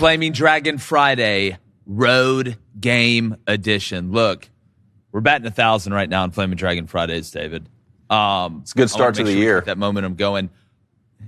Flaming Dragon Friday, Road Game Edition. Look, we're batting 1,000 right now on Flaming Dragon Fridays, David. It's a good start to the year. That momentum going.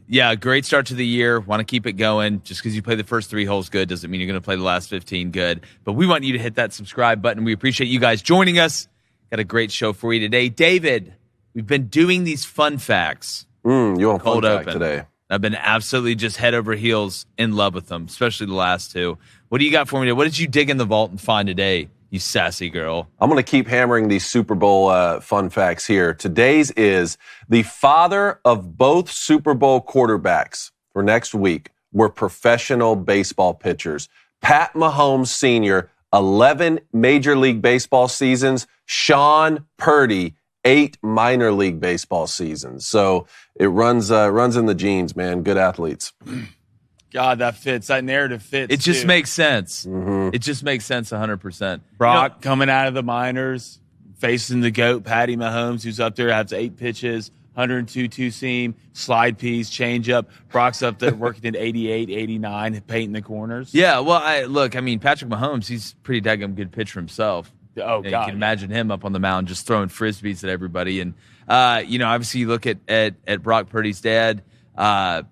Yeah, great start to the year. Want to keep it going. Just because you play the first 3 holes good doesn't mean you're going to play the last 15 good. But we want you to hit that subscribe button. We appreciate you guys joining us. Got a great show for you today. David, we've been doing these fun facts. You want cold fun fact open today? I've been absolutely just head over heels in love with them, especially the last 2. What do you got for me today? What did you dig in the vault and find today, you sassy girl? I'm going to keep hammering these Super Bowl fun facts here. Today's is the father of both Super Bowl quarterbacks for next week were professional baseball pitchers. Pat Mahomes Sr., 11 Major League Baseball seasons. Sean Purdy, 8 minor league baseball seasons. So it runs in the genes, man. Good athletes. God, that fits. That narrative fits. It just too. makes sense. Mm-hmm. It just makes sense 100%. Brock coming out of the minors, facing the GOAT, Patty Mahomes, who's up there, has 8 pitches, 102 two-seam, slide piece, changeup. Brock's up there working at 88, 89, painting the corners. Yeah, well, Patrick Mahomes, he's a pretty daggum good pitcher himself. Oh, You God. can imagine him up on the mound just throwing frisbees at everybody. And, obviously you look at Brock Purdy's dad, that's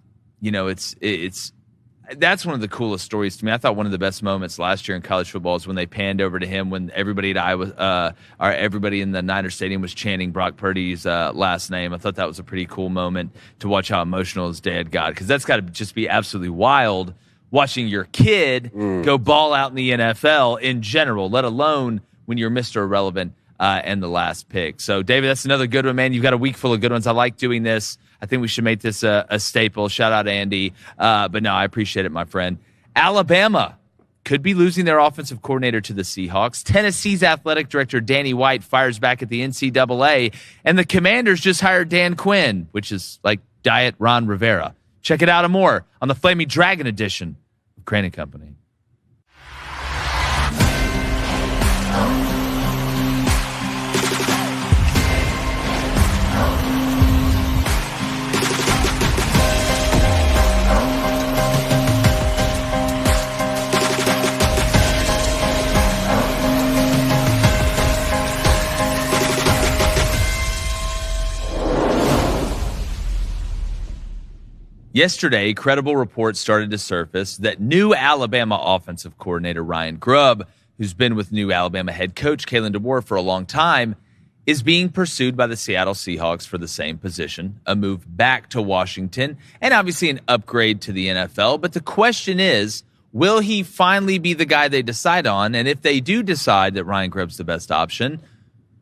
one of the coolest stories to me. I thought one of the best moments last year in college football is when they panned over to him when everybody at everybody in the Niner Stadium was chanting Brock Purdy's last name. I thought that was a pretty cool moment to watch how emotional his dad got, because that's got to just be absolutely wild watching your kid go ball out in the NFL in general, let alone when you're Mr. Irrelevant and the last pick. So, David, that's another good one, man. You've got a week full of good ones. I like doing this. I think we should make this a staple. Shout out Andy. But no, I appreciate it, my friend. Alabama could be losing their offensive coordinator to the Seahawks. Tennessee's athletic director, Danny White, fires back at the NCAA. And the Commanders just hired Dan Quinn, which is like Diet Ron Rivera. Check it out and more on the Flaming Dragon edition of Crane & Company. Yesterday, credible reports started to surface that new Alabama offensive coordinator Ryan Grubb, who's been with new Alabama head coach Kalen DeBoer for a long time, is being pursued by the Seattle Seahawks for the same position, a move back to Washington, and obviously an upgrade to the NFL. But the question is, will he finally be the guy they decide on? And if they do decide that Ryan Grubb's the best option,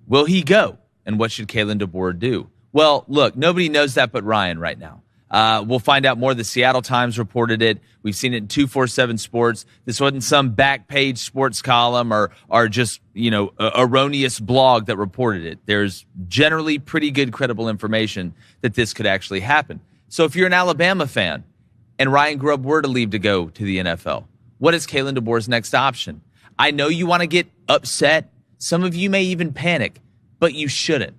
will he go? And what should Kalen DeBoer do? Well, look, nobody knows that but Ryan right now. We'll find out more. The Seattle Times reported it. We've seen it in 247 Sports. This wasn't some back page sports column or just, erroneous blog that reported it. There's generally pretty good credible information that this could actually happen. So if you're an Alabama fan and Ryan Grubb were to leave to go to the NFL, what is Kalen DeBoer's next option? I know you want to get upset. Some of you may even panic, but you shouldn't.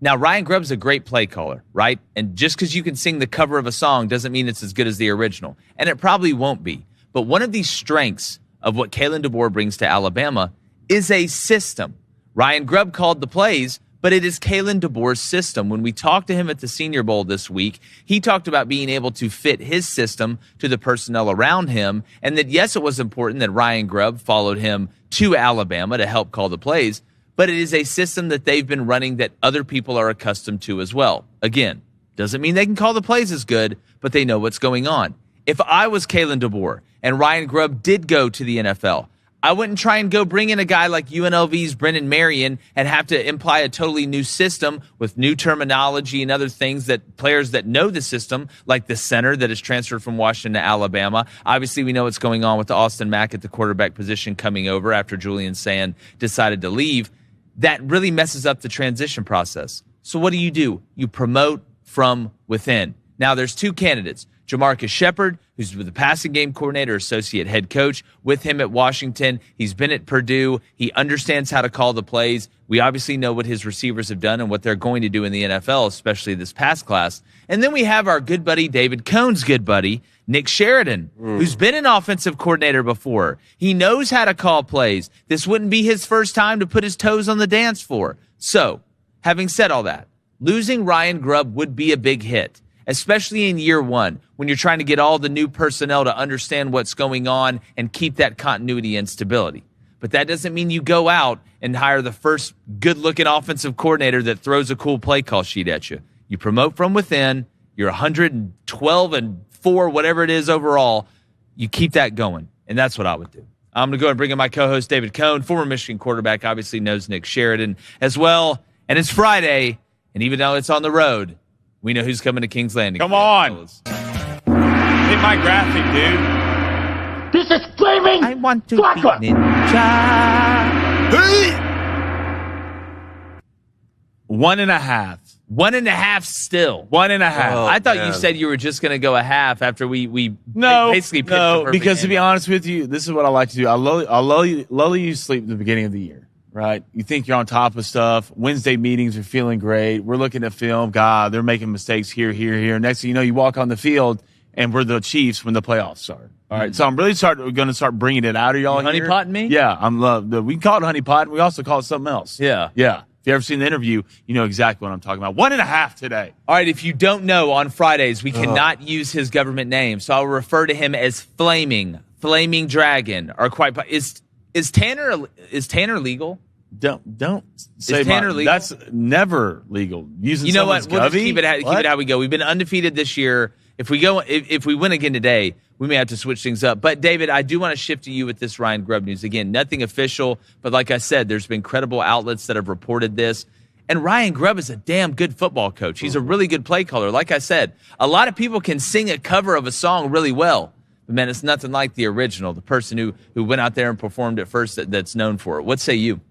Now, Ryan Grubb's a great play caller, right? And just because you can sing the cover of a song doesn't mean it's as good as the original. And it probably won't be. But one of the strengths of what Kalen DeBoer brings to Alabama is a system. Ryan Grubb called the plays, but it is Kalen DeBoer's system. When we talked to him at the Senior Bowl this week, he talked about being able to fit his system to the personnel around him, and that, yes, it was important that Ryan Grubb followed him to Alabama to help call the plays, but it is a system that they've been running that other people are accustomed to as well. Again, doesn't mean they can call the plays as good, but they know what's going on. If I was Kalen DeBoer and Ryan Grubb did go to the NFL, I wouldn't try and go bring in a guy like UNLV's Brennan Marion and have to imply a totally new system with new terminology and other things that players that know the system, like the center that is transferred from Washington to Alabama. Obviously, we know what's going on with Austin Mack at the quarterback position coming over after Julian Sand decided to leave. That really messes up the transition process. So what do? You promote from within. Now, there's two candidates. Jamarcus Shepard, who's the passing game coordinator, associate head coach with him at Washington. He's been at Purdue. He understands how to call the plays. We obviously know what his receivers have done and what they're going to do in the NFL, especially this past class. And then we have our good buddy, David Cohn's good buddy, Nick Sheridan, who's been an offensive coordinator before. He knows how to call plays. This wouldn't be his first time to put his toes on the dance floor. So, having said all that, losing Ryan Grubb would be a big hit, especially in year one, when you're trying to get all the new personnel to understand what's going on and keep that continuity and stability. But that doesn't mean you go out and hire the first good-looking offensive coordinator that throws a cool play call sheet at you. You promote from within. You're 112-4, whatever it is overall. You keep that going, and that's what I would do. I'm going to go and bring in my co-host, David Cohn, former Michigan quarterback, obviously knows Nick Sheridan as well. And it's Friday, and even though it's on the road, we know who's coming to King's Landing. Come on. Hit my graphic, dude. This is flaming. I want to be chocolate. ninja. Hey! 1.5. 1.5 still. 1.5. Oh, I thought you man. said you were just going to go a half after we basically picked the no, perfect because to be game. honest with you, this is what I like to do. I'll lull you to sleep at the beginning of the year, right? You think you're on top of stuff. Wednesday meetings are feeling great. We're looking at film. God, they're making mistakes here. Next thing you know, you walk on the field, and we're the Chiefs when the playoffs start. All right, so I'm really going to start bringing it out of y'all here. Honeypotting me? Yeah, we can call it honeypot. We also call it something else. Yeah. Yeah. If you ever seen the interview, you know exactly what I'm talking about. 1.5 today. All right, if you don't know, on Fridays, we cannot use his government name, so I'll refer to him as Flaming Dragon, or quite. Is Tanner legal? Don't say Tanner legal? That's never legal. Using You know what? someone's We'll just Govey? keep it how we go. We've been undefeated this year. If we win again today, we may have to switch things up. But David, I do want to shift to you with this Ryan Grubb news. Again, nothing official, but like I said, there's been credible outlets that have reported this. And Ryan Grubb is a damn good football coach. He's a really good play caller. Like I said, a lot of people can sing a cover of a song really well. But man, it's nothing like the original, the person who went out there and performed it first that's known for it. What say you?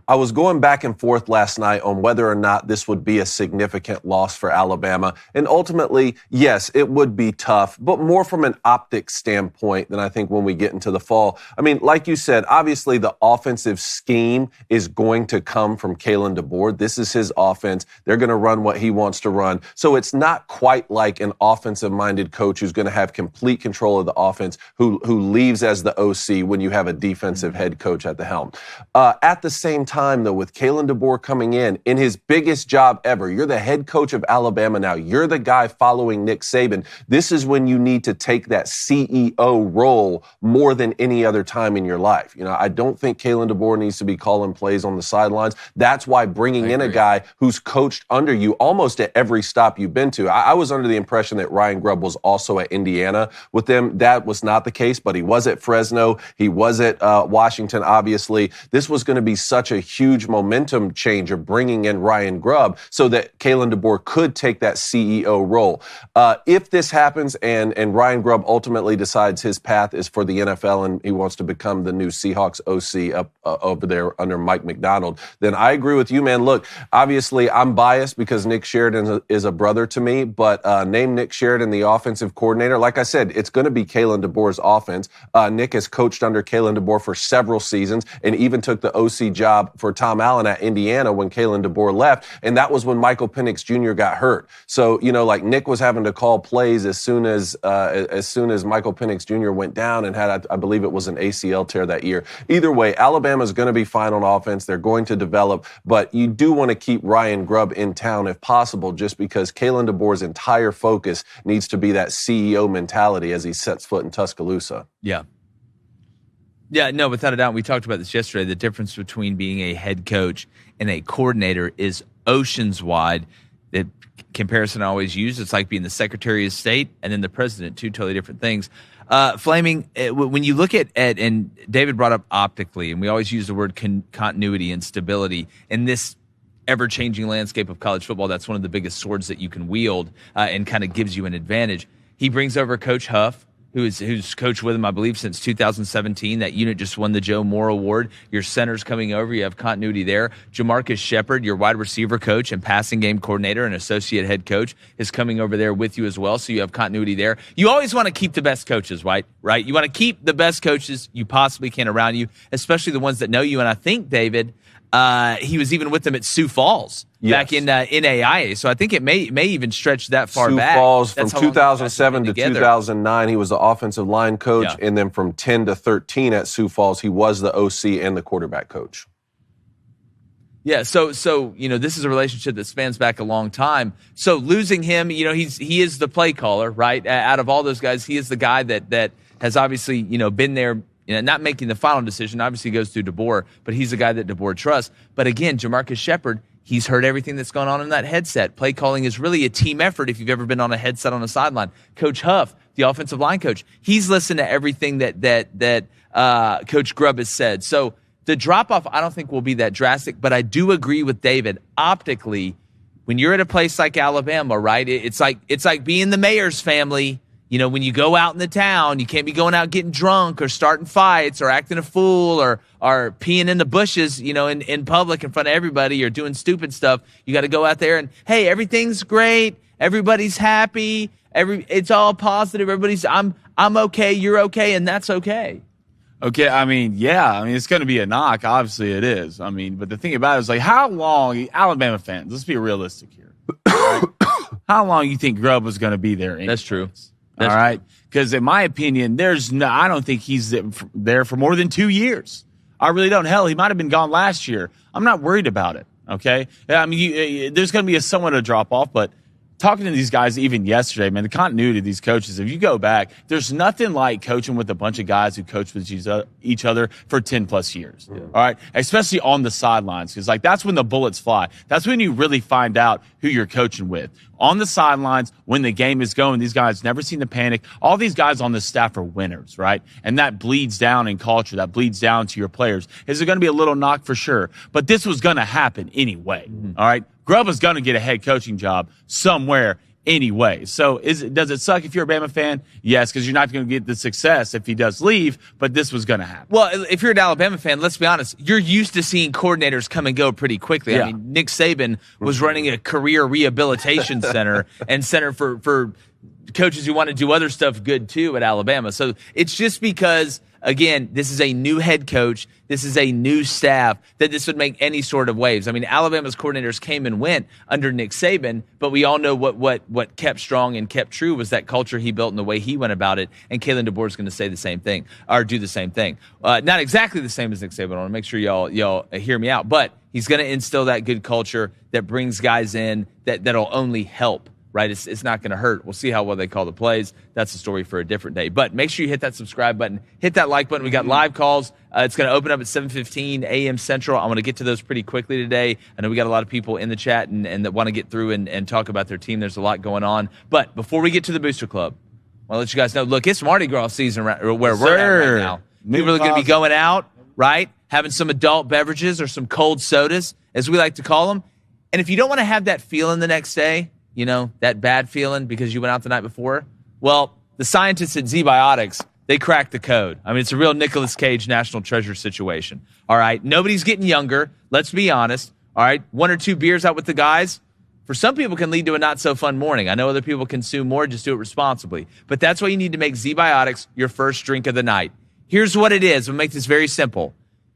I was going back and forth last night on whether or not this would be a significant loss for Alabama. And ultimately, yes, it would be tough, but more from an optics standpoint than I think when we get into the fall. I mean, like you said, obviously the offensive scheme is going to come from Kalen DeBoer. This is his offense. They're going to run what he wants to run. So it's not quite like an offensive-minded coach who's going to have complete control of the offense who leaves as the OC when you have a defensive head coach at the helm. At the same time, though, with Kalen DeBoer coming in his biggest job ever, you're the head coach of Alabama now. You're the guy following Nick Saban. This is when you need to take that CEO role more than any other time in your life. You know, I don't think Kalen DeBoer needs to be calling plays on the sidelines. That's why bringing in a guy who's coached under you almost at every stop you've been to. I was under the impression that Ryan Grubb was also at Indiana with them. That was not the case, but he was at Fresno. He was at Washington, obviously. This was going to be such a huge momentum changer bringing in Ryan Grubb so that Kalen DeBoer could take that CEO role. If this happens and Ryan Grubb ultimately decides his path is for the NFL and he wants to become the new Seahawks OC up over there under Mike McDonald, then I agree with you, man. Look, obviously I'm biased because Nick Sheridan is a brother to me, but name Nick Sheridan the offensive coordinator. Like I said, it's going to be Kalen DeBoer's offense. Nick has coached under Kalen DeBoer for several seasons and even took the OC job for Tom Allen at Indiana when Kalen DeBoer left, and that was when Michael Penix Jr. got hurt. So, you know, like Nick was having to call plays as soon as Michael Penix Jr. went down and had, I believe it was an ACL tear that year. Either way, Alabama's going to be fine on offense. They're going to develop, but you do want to keep Ryan Grubb in town if possible, just because Kalen DeBoer's entire focus needs to be that CEO mentality as he sets foot in Tuscaloosa. Yeah. Yeah, no, without a doubt. We talked about this yesterday. The difference between being a head coach and a coordinator is oceans wide. The comparison I always use, it's like being the Secretary of State and then the president, two totally different things. Flaming, when you look at and David brought up optically, and we always use the word continuity and stability in this ever-changing landscape of college football. That's one of the biggest swords that you can wield and kind of gives you an advantage. He brings over Coach Huff, who's coached with him, I believe, since 2017. That unit just won the Joe Moore Award. Your center's coming over. You have continuity there. Jamarcus Shepard, your wide receiver coach and passing game coordinator and associate head coach, is coming over there with you as well. So you have continuity there. You always want to keep the best coaches, right? You want to keep the best coaches you possibly can around you, especially the ones that know you. And I think, David, he was even with them at Sioux Falls back in NAIA. So I think it may even stretch that far back. Sioux Falls from 2007 to 2009, he was the offensive line coach. Yeah. And then from 10 to 13 at Sioux Falls, he was the OC and the quarterback coach. Yeah, so this is a relationship that spans back a long time. So losing him, he is the play caller, right? Out of all those guys, he is the guy that has obviously, been there. Not making the final decision, obviously goes through DeBoer, but he's a guy that DeBoer trusts. But again, Jamarcus Shepard, he's heard everything that's going on in that headset. Play calling is really a team effort if you've ever been on a headset on a sideline. Coach Huff, the offensive line coach, he's listened to everything that Coach Grubb has said. So the drop-off, I don't think will be that drastic, but I do agree with David. Optically, when you're at a place like Alabama, right, it's like being the mayor's family. When you go out in the town, you can't be going out getting drunk or starting fights or acting a fool or peeing in the bushes, in public in front of everybody or doing stupid stuff. You got to go out there and, hey, everything's great. Everybody's happy. It's all positive. I'm okay. You're okay. And that's okay. Okay. It's going to be a knock. Obviously it is. But the thing about it is, like, how long, Alabama fans, let's be realistic here. Right? How long you think Grubb was going to be there? Anyways? That's true. All right, because in my opinion, I don't think he's there for more than 2 years. I really don't. Hell, he might have been gone last year. I'm not worried about it. Okay, there's going to be somewhat of a drop off, but talking to these guys even yesterday, man, the continuity of these coaches, if you go back, there's nothing like coaching with a bunch of guys who coach with each other for 10 plus years. Yeah. All right. Especially on the sidelines. Because that's when the bullets fly. That's when you really find out who you're coaching with. On the sidelines, when the game is going, these guys never seen the panic. All these guys on this staff are winners, right? And that bleeds down in culture. That bleeds down to your players. Is it going to be a little knock for sure? But this was going to happen anyway. Mm-hmm. All right. Grubb is going to get a head coaching job somewhere anyway. So does it suck if you're a Bama fan? Yes, because you're not going to get the success if he does leave, but this was going to happen. Well, if you're an Alabama fan, let's be honest, you're used to seeing coordinators come and go pretty quickly. Yeah. Nick Saban was running a career rehabilitation center and center for coaches who want to do other stuff good too at Alabama. So it's just because, again, this is a new head coach. This is a new staff that this would make any sort of waves. Alabama's coordinators came and went under Nick Saban, but we all know what kept strong and kept true was that culture he built and the way he went about it. And Kalen DeBoer is going to say the same thing or do the same thing. Not exactly the same as Nick Saban. I want to make sure y'all hear me out, but he's going to instill that good culture that brings guys in that'll only help. Right, it's not going to hurt. We'll see how well they call the plays. That's a story for a different day. But make sure you hit that subscribe button, hit that like button. We got live calls. It's going to open up at 7:15 a.m. Central. I'm going to get to those pretty quickly today. I know we got a lot of people in the chat and that want to get through and talk about their team. There's a lot going on. But before we get to the Booster Club, I'll let you guys know. Look, it's Mardi Gras season where we're at right now. People are going to be going out, right, having some adult beverages or some cold sodas, as we like to call them. And if you don't want to have that feeling the next day, that bad feeling because you went out the night before, well, the scientists at ZBiotics, they cracked the code. It's a real Nicolas Cage National Treasure situation. All right, nobody's getting younger. Let's be honest. All right, 1 or 2 beers out with the guys, for some people can lead to a not-so-fun morning. I know other people consume more. Just do it responsibly. But that's why you need to make ZBiotics your first drink of the night. Here's what it is. We'll make this very simple.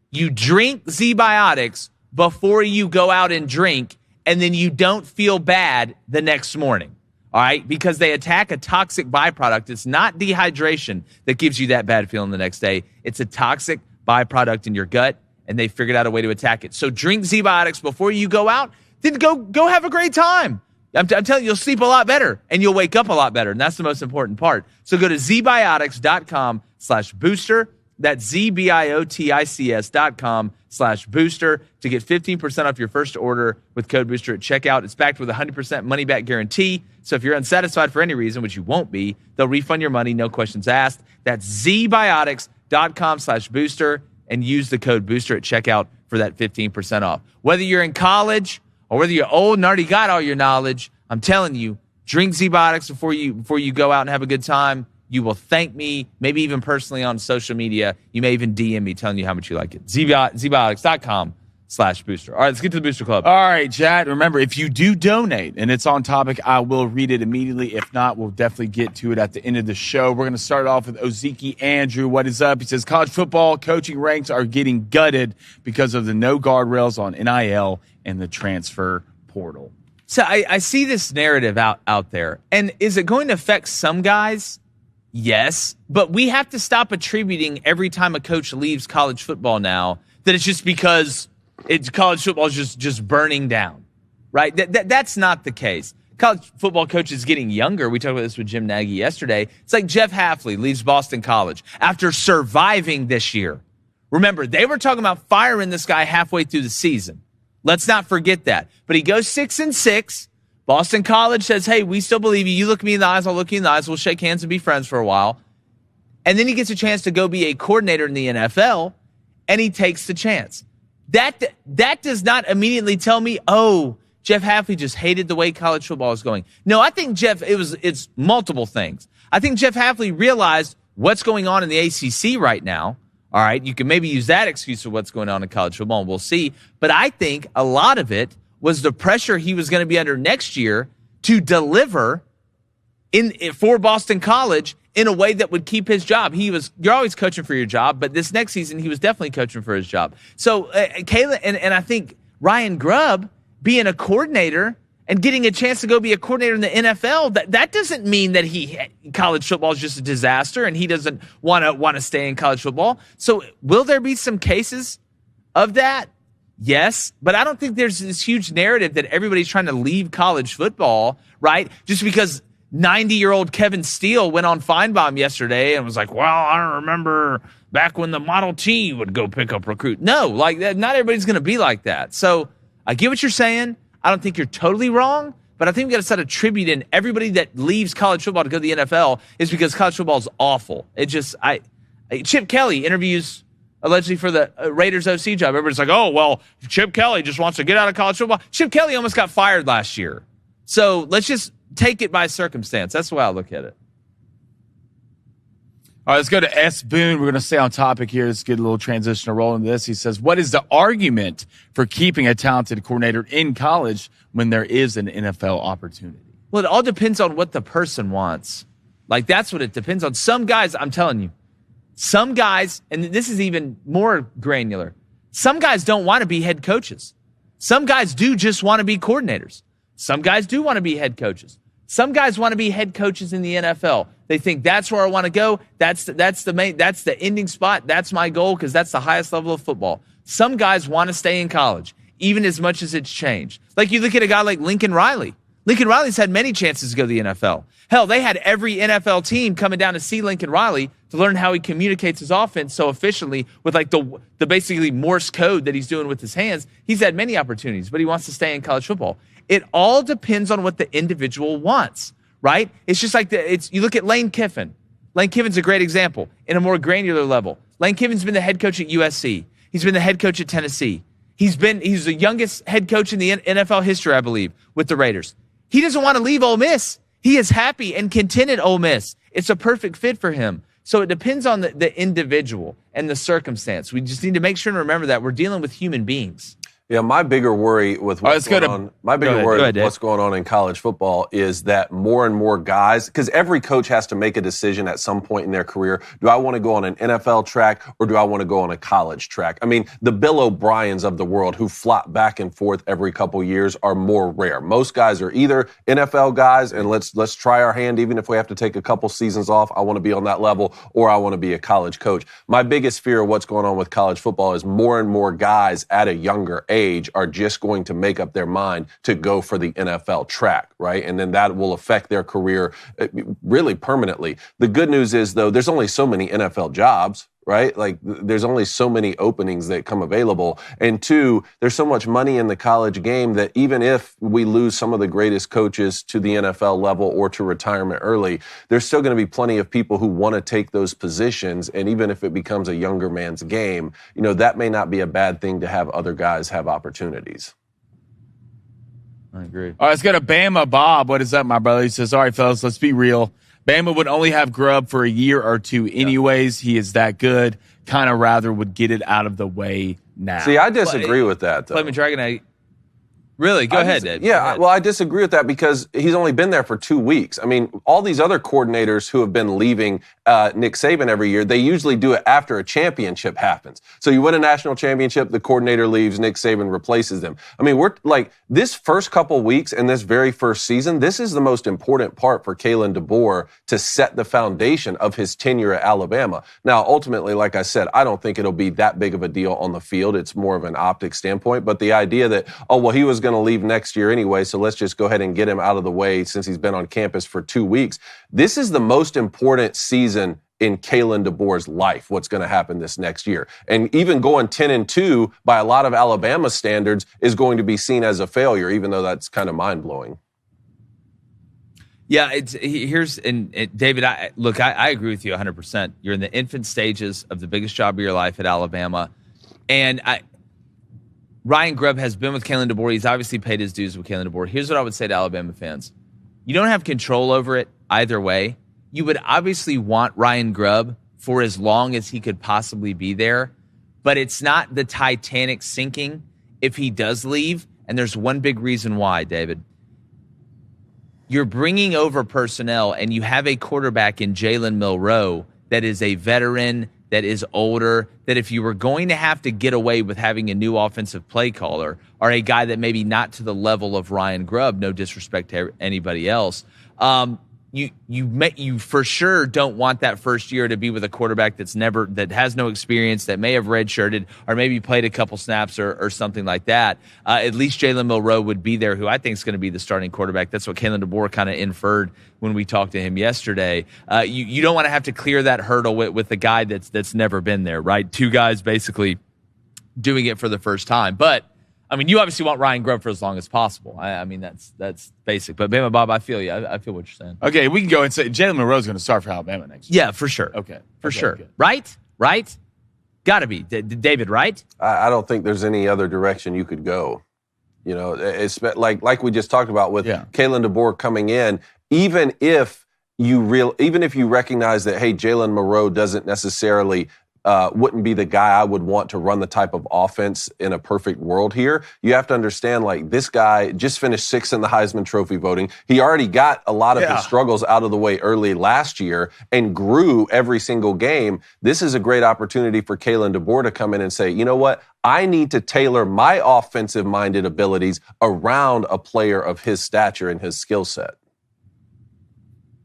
You drink ZBiotics before you go out and drink, and then you don't feel bad the next morning, all right? Because they attack a toxic byproduct. It's not dehydration that gives you that bad feeling the next day. It's a toxic byproduct in your gut, and they figured out a way to attack it. So drink ZBiotics before you go out, then go have a great time. I'm telling you, you'll sleep a lot better, and you'll wake up a lot better, and that's the most important part. So go to zbiotics.com/booster. That's zbiotics.com/booster to get 15% off your first order with code BOOSTER at checkout. It's backed with a 100% money-back guarantee. So if you're unsatisfied for any reason, which you won't be, they'll refund your money, no questions asked. That's zbiotics.com/booster and use the code BOOSTER at checkout for that 15% off. Whether you're in college or whether you're old and already got all your knowledge, I'm telling you, drink ZBiotics before you go out and have a good time. You will thank me, maybe even personally on social media. You may even DM me telling you how much you like it. zbiotics.com/booster. All right, let's get to the Booster Club. All right, Chad. Remember, if you do donate and it's on topic, I will read it immediately. If not, we'll definitely get to it at the end of the show. We're going to start off with Ozeki Andrew. What is up? He says, college football coaching ranks are getting gutted because of the no guardrails on NIL and the transfer portal. So I see this narrative out there. And is it going to affect some guys? Yes. But we have to stop attributing every time a coach leaves college football now that it's just because college football is just burning down, right? That's not the case. College football coaches getting younger. We talked about this with Jim Nagy yesterday. It's like Jeff Hafley leaves Boston College after surviving this year. Remember, they were talking about firing this guy halfway through the season. Let's not forget that. But he goes 6-6. Boston College says, hey, we still believe you. You look me in the eyes, I'll look you in the eyes. We'll shake hands and be friends for a while. And then he gets a chance to go be a coordinator in the NFL, and he takes the chance. That does not immediately tell me, oh, Jeff Hafley just hated the way college football is going. No, I think it's multiple things. I think Jeff Hafley realized what's going on in the ACC right now. All right, you can maybe use that excuse for what's going on in college football, and we'll see. But I think a lot of it was the pressure he was going to be under next year to deliver for Boston College in a way that would keep his job. You're always coaching for your job, but this next season he was definitely coaching for his job. So Kayla and I think Ryan Grubb being a coordinator and getting a chance to go be a coordinator in the NFL, that doesn't mean that college football is just a disaster and he doesn't want to stay in college football. So will there be some cases of that? Yes, but I don't think there's this huge narrative that everybody's trying to leave college football, right? Just because 90-year-old Kevin Steele went on Feinbaum yesterday and was like, well, I don't remember back when the Model T would go pick up recruit. No, like not everybody's going to be like that. So I get what you're saying. I don't think you're totally wrong, but I think we got to start attributing everybody that leaves college football to go to the NFL is because college football is awful. Chip Kelly interviews allegedly for the Raiders OC job. Everybody's like, oh, well, Chip Kelly just wants to get out of college football. Chip Kelly almost got fired last year. So let's just take it by circumstance. That's the way I look at it. All right, let's go to S. Boone. We're going to stay on topic here. Let's get a little transition to roll into this. He says, what is the argument for keeping a talented coordinator in college when there is an NFL opportunity? Well, it all depends on what the person wants. Like, that's what it depends on. Some guys, I'm telling you, some guys, and this is even more granular, some guys don't want to be head coaches. Some guys do just want to be coordinators. Some guys do want to be head coaches. Some guys want to be head coaches in the NFL. They think that's where I want to go. That's the ending spot. That's my goal because that's the highest level of football. Some guys want to stay in college, even as much as it's changed. Like you look at a guy like Lincoln Riley. Lincoln Riley's had many chances to go to the NFL. Hell, they had every NFL team coming down to see Lincoln Riley to learn how he communicates his offense so efficiently with like the basically Morse code that he's doing with his hands. He's had many opportunities, but he wants to stay in college football. It all depends on what the individual wants, right? It's just like you look at Lane Kiffin. Lane Kiffin's a great example in a more granular level. Lane Kiffin's been the head coach at USC. He's been the head coach at Tennessee. He's the youngest head coach in the NFL history, I believe, with the Raiders. He doesn't want to leave Ole Miss. He is happy and content at Ole Miss. It's a perfect fit for him. So it depends on the individual and the circumstance. We just need to make sure and remember that we're dealing with human beings. Yeah, my bigger worry with what's going on in college football is that more and more guys, because every coach has to make a decision at some point in their career. Do I want to go on an NFL track or do I want to go on a college track? I mean, the Bill O'Briens of the world who flop back and forth every couple years are more rare. Most guys are either NFL guys and let's try our hand even if we have to take a couple seasons off. I want to be on that level, or I want to be a college coach. My biggest fear of what's going on with college football is more and more guys at a younger age are just going to make up their mind to go for the NFL track, right? And then that will affect their career really permanently. The good news is, though, there's only so many NFL jobs, right? Like, there's only so many openings that come available. And two, there's so much money in the college game that even if we lose some of the greatest coaches to the NFL level or to retirement early, there's still going to be plenty of people who want to take those positions. And even if it becomes a younger man's game, that may not be a bad thing to have other guys have opportunities. I agree. All right, let's go to Bama Bob. What is up, my brother? He says, all right, fellas, let's be real. Bama would only have Grubb for a year or two anyways. He is that good. Kind of rather would get it out of the way now. See, I disagree with that, though. Flaming Dragon, really? Go ahead, Dave. Yeah, Go ahead. well, I disagree with that because he's only been there for 2 weeks. I mean, all these other coordinators who have been leaving Nick Saban every year, they usually do it after a championship happens. So you win a national championship, the coordinator leaves, Nick Saban replaces them. I mean, we're like this first couple weeks in this very first season, this is the most important part for Kalen DeBoer to set the foundation of his tenure at Alabama. Now, ultimately, like I said, I don't think it'll be that big of a deal on the field. It's more of an optic standpoint. But the idea that, oh, well, he was going to leave next year anyway, so let's just go ahead and get him out of the way since he's been on campus for 2 weeks. This is the most important season in Kalen DeBoer's life, what's going to happen this next year. And even going 10-2 by a lot of Alabama standards is going to be seen as a failure, even though that's kind of mind-blowing. Yeah, David, I agree with you 100%. You're in the infant stages of the biggest job of your life at Alabama. And Ryan Grubb has been with Kalen DeBoer. He's obviously paid his dues with Kalen DeBoer. Here's what I would say to Alabama fans. You don't have control over it either way. You would obviously want Ryan Grubb for as long as he could possibly be there, but it's not the Titanic sinking if he does leave, and there's one big reason why, David. You're bringing over personnel, and you have a quarterback in Jalen Milroe that is a veteran, that is older, that if you were going to have to get away with having a new offensive play caller or a guy that maybe not to the level of Ryan Grubb, no disrespect to anybody else, you for sure don't want that first year to be with a quarterback that has no experience, that may have redshirted or maybe played a couple snaps or something like that. At least Jalen Milroe would be there, who I think is going to be the starting quarterback. That's what Kalen DeBoer kind of inferred when we talked to him yesterday. You don't want to have to clear that hurdle with a guy that's never been there, right? Two guys basically doing it for the first time. But I mean, you obviously want Ryan Grubb for as long as possible. I mean, that's basic. But Bama Bob, I feel you. I feel what you're saying. Okay, we can go and say Jalen Milroe's going to start for Alabama next year. Yeah, for sure. Okay, for sure. Good. Right? Got to be. David, right? I don't think there's any other direction you could go. You know, it's like we just talked about with Kalen DeBoer coming in. Even if you recognize that, hey, Jalen Milroe doesn't necessarily wouldn't be the guy I would want to run the type of offense in a perfect world here. You have to understand, like, this guy just finished 6th in the Heisman Trophy voting. He already got a lot of his struggles out of the way early last year and grew every single game. This is a great opportunity for Kalen DeBoer to come in and say, you know what? I need to tailor my offensive-minded abilities around a player of his stature and his skill set.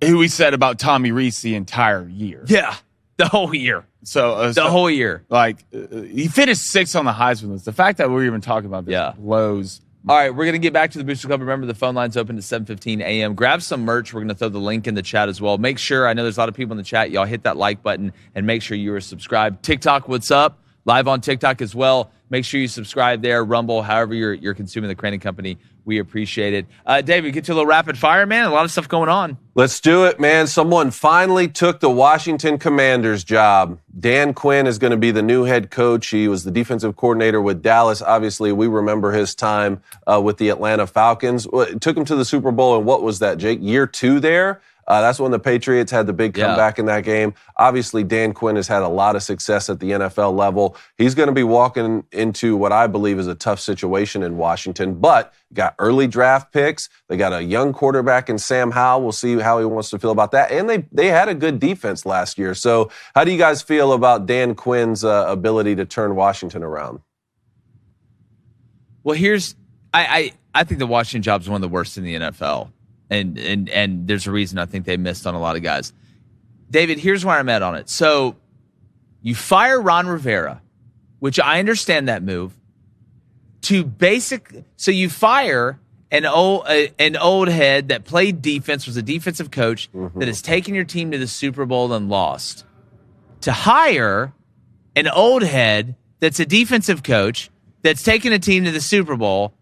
Who we said about Tommy Rees the entire year. Yeah, the whole year. So the whole year. Like, he finished 6th on the Heisman list. The fact that we're even talking about this blows. All right, we're going to get back to the Booster Club. Remember, the phone line's open at 7:15 a.m. Grab some merch. We're going to throw the link in the chat as well. Make sure, I know there's a lot of people in the chat. Y'all hit that like button and make sure you are subscribed. TikTok, what's up? Live on TikTok as well. Make sure you subscribe there. Rumble, however you're consuming the Crane & Company. We appreciate it. David, get to a little rapid fire, man. A lot of stuff going on. Let's do it, man. Someone finally took the Washington Commanders job. Dan Quinn is going to be the new head coach. He was the defensive coordinator with Dallas. Obviously, we remember his time with the Atlanta Falcons. It took him to the Super Bowl, and what was that, Jake? Year 2 there? That's when the Patriots had the big comeback in that game. Obviously, Dan Quinn has had a lot of success at the NFL level. He's going to be walking into what I believe is a tough situation in Washington, but got early draft picks. They got a young quarterback in Sam Howell. We'll see how he wants to feel about that. And they had a good defense last year. So how do you guys feel about Dan Quinn's ability to turn Washington around? Well, I think the Washington job is one of the worst in the NFL. And there's a reason I think they missed on a lot of guys. David, here's where I'm at on it. So you fire Ron Rivera, which I understand that move, so you fire an old head that played defense, was a defensive coach, that has taken your team to the Super Bowl and lost, to hire an old head that's a defensive coach that's taken a team to the Super Bowl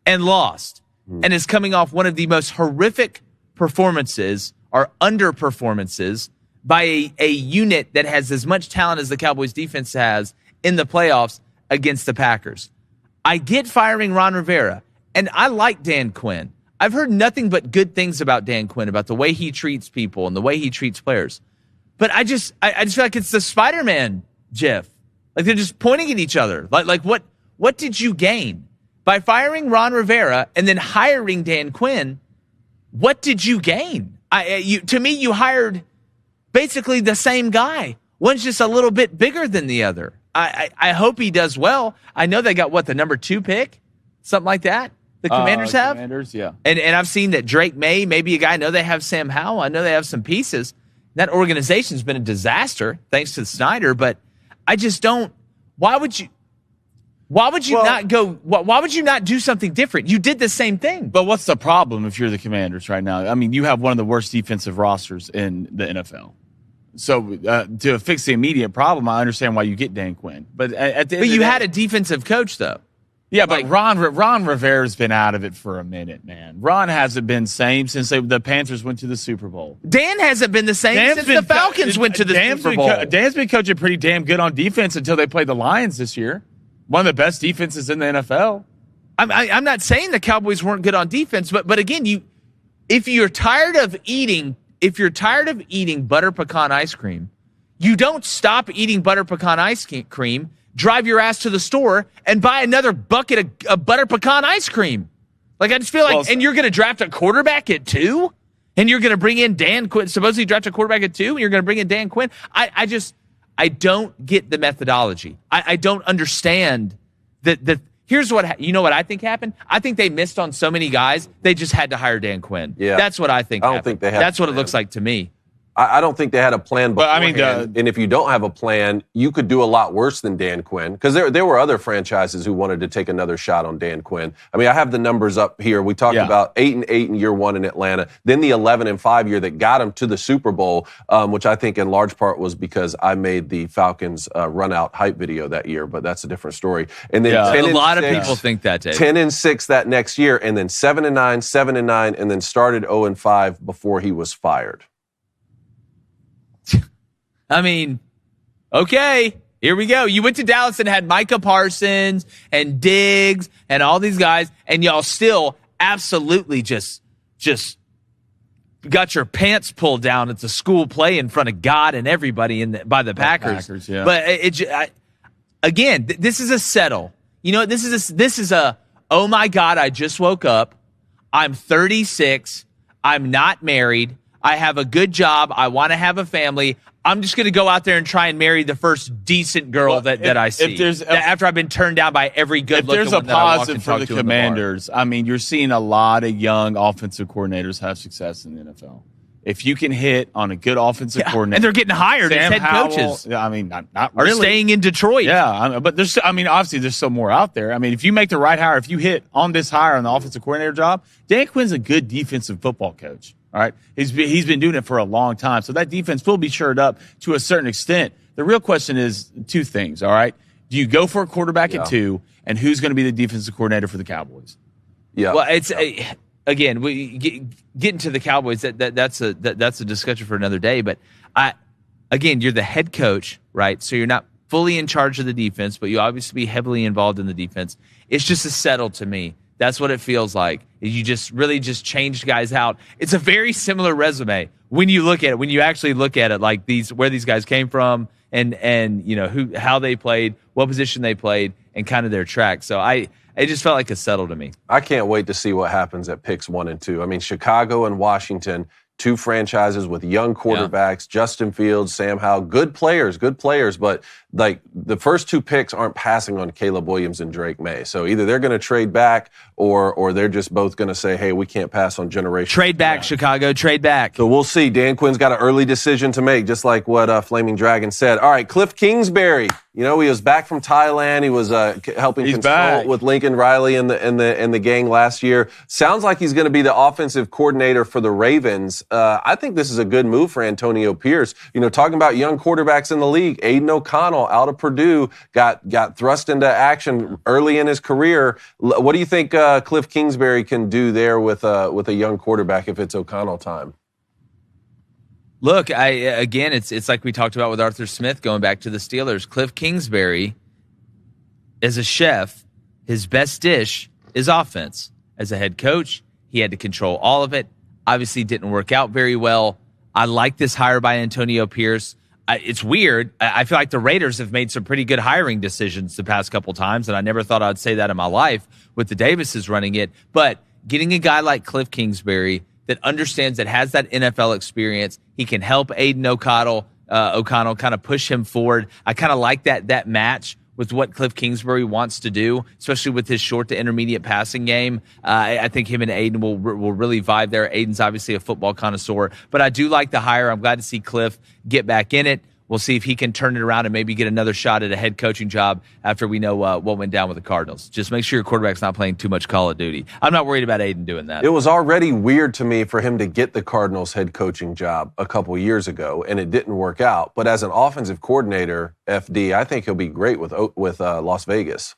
and lost. And is coming off one of the most horrific performances or underperformances by a unit that has as much talent as the Cowboys defense has in the playoffs against the Packers. I get firing Ron Rivera, and I like Dan Quinn. I've heard nothing but good things about Dan Quinn, about the way he treats people and the way he treats players. But I just feel like it's the Spider-Man GIF. Like they're just pointing at each other. Like what did you gain by firing Ron Rivera and then hiring Dan Quinn? What did you gain? To me, you hired basically the same guy. One's just a little bit bigger than the other. I hope he does well. I know they got the number 2 pick, something like that. The Commanders have. Commanders, yeah. And I've seen that Drake May, maybe a guy. I know they have Sam Howell. I know they have some pieces. That organization's been a disaster thanks to Snyder. But I just don't. Why would you not go? Why would you not do something different? You did the same thing. But what's the problem if you're the Commanders right now? I mean, you have one of the worst defensive rosters in the NFL. So to fix the immediate problem, I understand why you get Dan Quinn. But you had a defensive coach though. Yeah, but Ron Rivera's been out of it for a minute, man. Ron hasn't been same since the Panthers went to the Super Bowl. Dan hasn't been the same since the Falcons went to the Super Bowl. Dan's been coaching pretty damn good on defense until they played the Lions this year. One of the best defenses in the NFL. I'm not saying the Cowboys weren't good on defense, but again, if you're tired of eating butter pecan ice cream, you don't stop eating butter pecan ice cream. Drive your ass to the store and buy another bucket of butter pecan ice cream. Like, I just feel like, and you're going to draft a quarterback at 2? And you're going to bring in Dan Quinn, supposedly draft a quarterback at 2, and you're going to bring in Dan Quinn? I don't get the methodology. I don't understand that. Here's what I think happened? I think they missed on so many guys, they just had to hire Dan Quinn. Yeah. That's what I think I don't happened. think they had That's what it looks like to me. I don't think they had a plan beforehand. But I mean, and if you don't have a plan, you could do a lot worse than Dan Quinn, because there were other franchises who wanted to take another shot on Dan Quinn. I mean, I have the numbers up here. We talked about 8-8 in year 1 in Atlanta, then the 11-5 year that got him to the Super Bowl, which I think in large part was because I made the Falcons run out hype video that year, but that's a different story. And then 10 a lot of people think that, Dave. 10-6 that next year, and then 7-9, 7-9, and then started 0-5 before he was fired. I mean, okay, here we go. You went to Dallas and had Micah Parsons and Diggs and all these guys, and y'all still absolutely just got your pants pulled down at the school play in front of God and everybody by the Packers. Yeah. But again, this is a settle. You know, this is a oh my God, I just woke up. I'm 36. I'm not married. I have a good job. I want to have a family. I'm just going to go out there and try and marry the first decent girl that I see. After I've been turned down by every good-looking one that I walk and talk to in the bar. If there's a positive for the Commanders, I mean, you're seeing a lot of young offensive coordinators have success in the NFL. If you can hit on a good offensive coordinator, and they're getting hired as head coaches. I mean, not really. Are staying in Detroit. Yeah, but obviously there's still more out there. I mean, if you make the right hire, if you hit on this hire on the offensive coordinator job, Dan Quinn's a good defensive football coach. All right, he's been doing it for a long time, so that defense will be shored up to a certain extent. The real question is 2 things. All right, do you go for a quarterback at 2, and who's going to be the defensive coordinator for the Cowboys? Yeah, well, it's again we get into the Cowboys. That's a discussion for another day. But again, you're the head coach, right? So you're not fully in charge of the defense, but you obviously be heavily involved in the defense. It's just a settle to me. That's what it feels like. You just really just changed guys out. It's a very similar resume when you look at it. When you actually look at it, like where these guys came from, and you know how they played, what position they played, and kind of their track. So it just felt like a settle to me. I can't wait to see what happens at picks 1 and 2. I mean, Chicago and Washington, 2 franchises with young quarterbacks, Justin Fields, Sam Howell, good players, but like the first 2 picks aren't passing on Caleb Williams and Drake May. So either they're going to trade back or they're just both going to say, hey, we can't pass on generation. Trade back, Chicago, trade back. So we'll see. Dan Quinn's got an early decision to make, just like what Flaming Dragon said. All right, Cliff Kingsbury. You know, he was back from Thailand. He was helping consult with Lincoln Riley and the gang last year. Sounds like he's going to be the offensive coordinator for the Ravens. I think this is a good move for Antonio Pierce. You know, talking about young quarterbacks in the league, Aiden O'Connell out of Purdue got thrust into action early in his career. What do you think Cliff Kingsbury can do there with a young quarterback if it's O'Connell time? Look, again, it's like we talked about with Arthur Smith going back to the Steelers. Cliff Kingsbury, as a chef, his best dish is offense. As a head coach, He had to control all of it. Obviously didn't work out very well. I like this hire by Antonio Pierce. It's weird. I feel like the Raiders have made some pretty good hiring decisions the past couple times, and I never thought I'd say that in my life with the Davises running it. But getting a guy like Cliff Kingsbury that understands, that has that NFL experience, he can help Aiden O'Connell kind of push him forward. I kind of like that match with what Cliff Kingsbury wants to do, especially with his short to intermediate passing game. I think him and Aiden will really vibe there. Aiden's obviously a football connoisseur, but I do like the hire. I'm glad to see Cliff get back in it. We'll see if he can turn it around and maybe get another shot at a head coaching job after we know what went down with the Cardinals. Just make sure your quarterback's not playing too much Call of Duty. I'm not worried about Aiden doing that. It was already weird to me for him to get the Cardinals head coaching job a couple years ago, and it didn't work out. But as an offensive coordinator, FD, I think he'll be great with Las Vegas.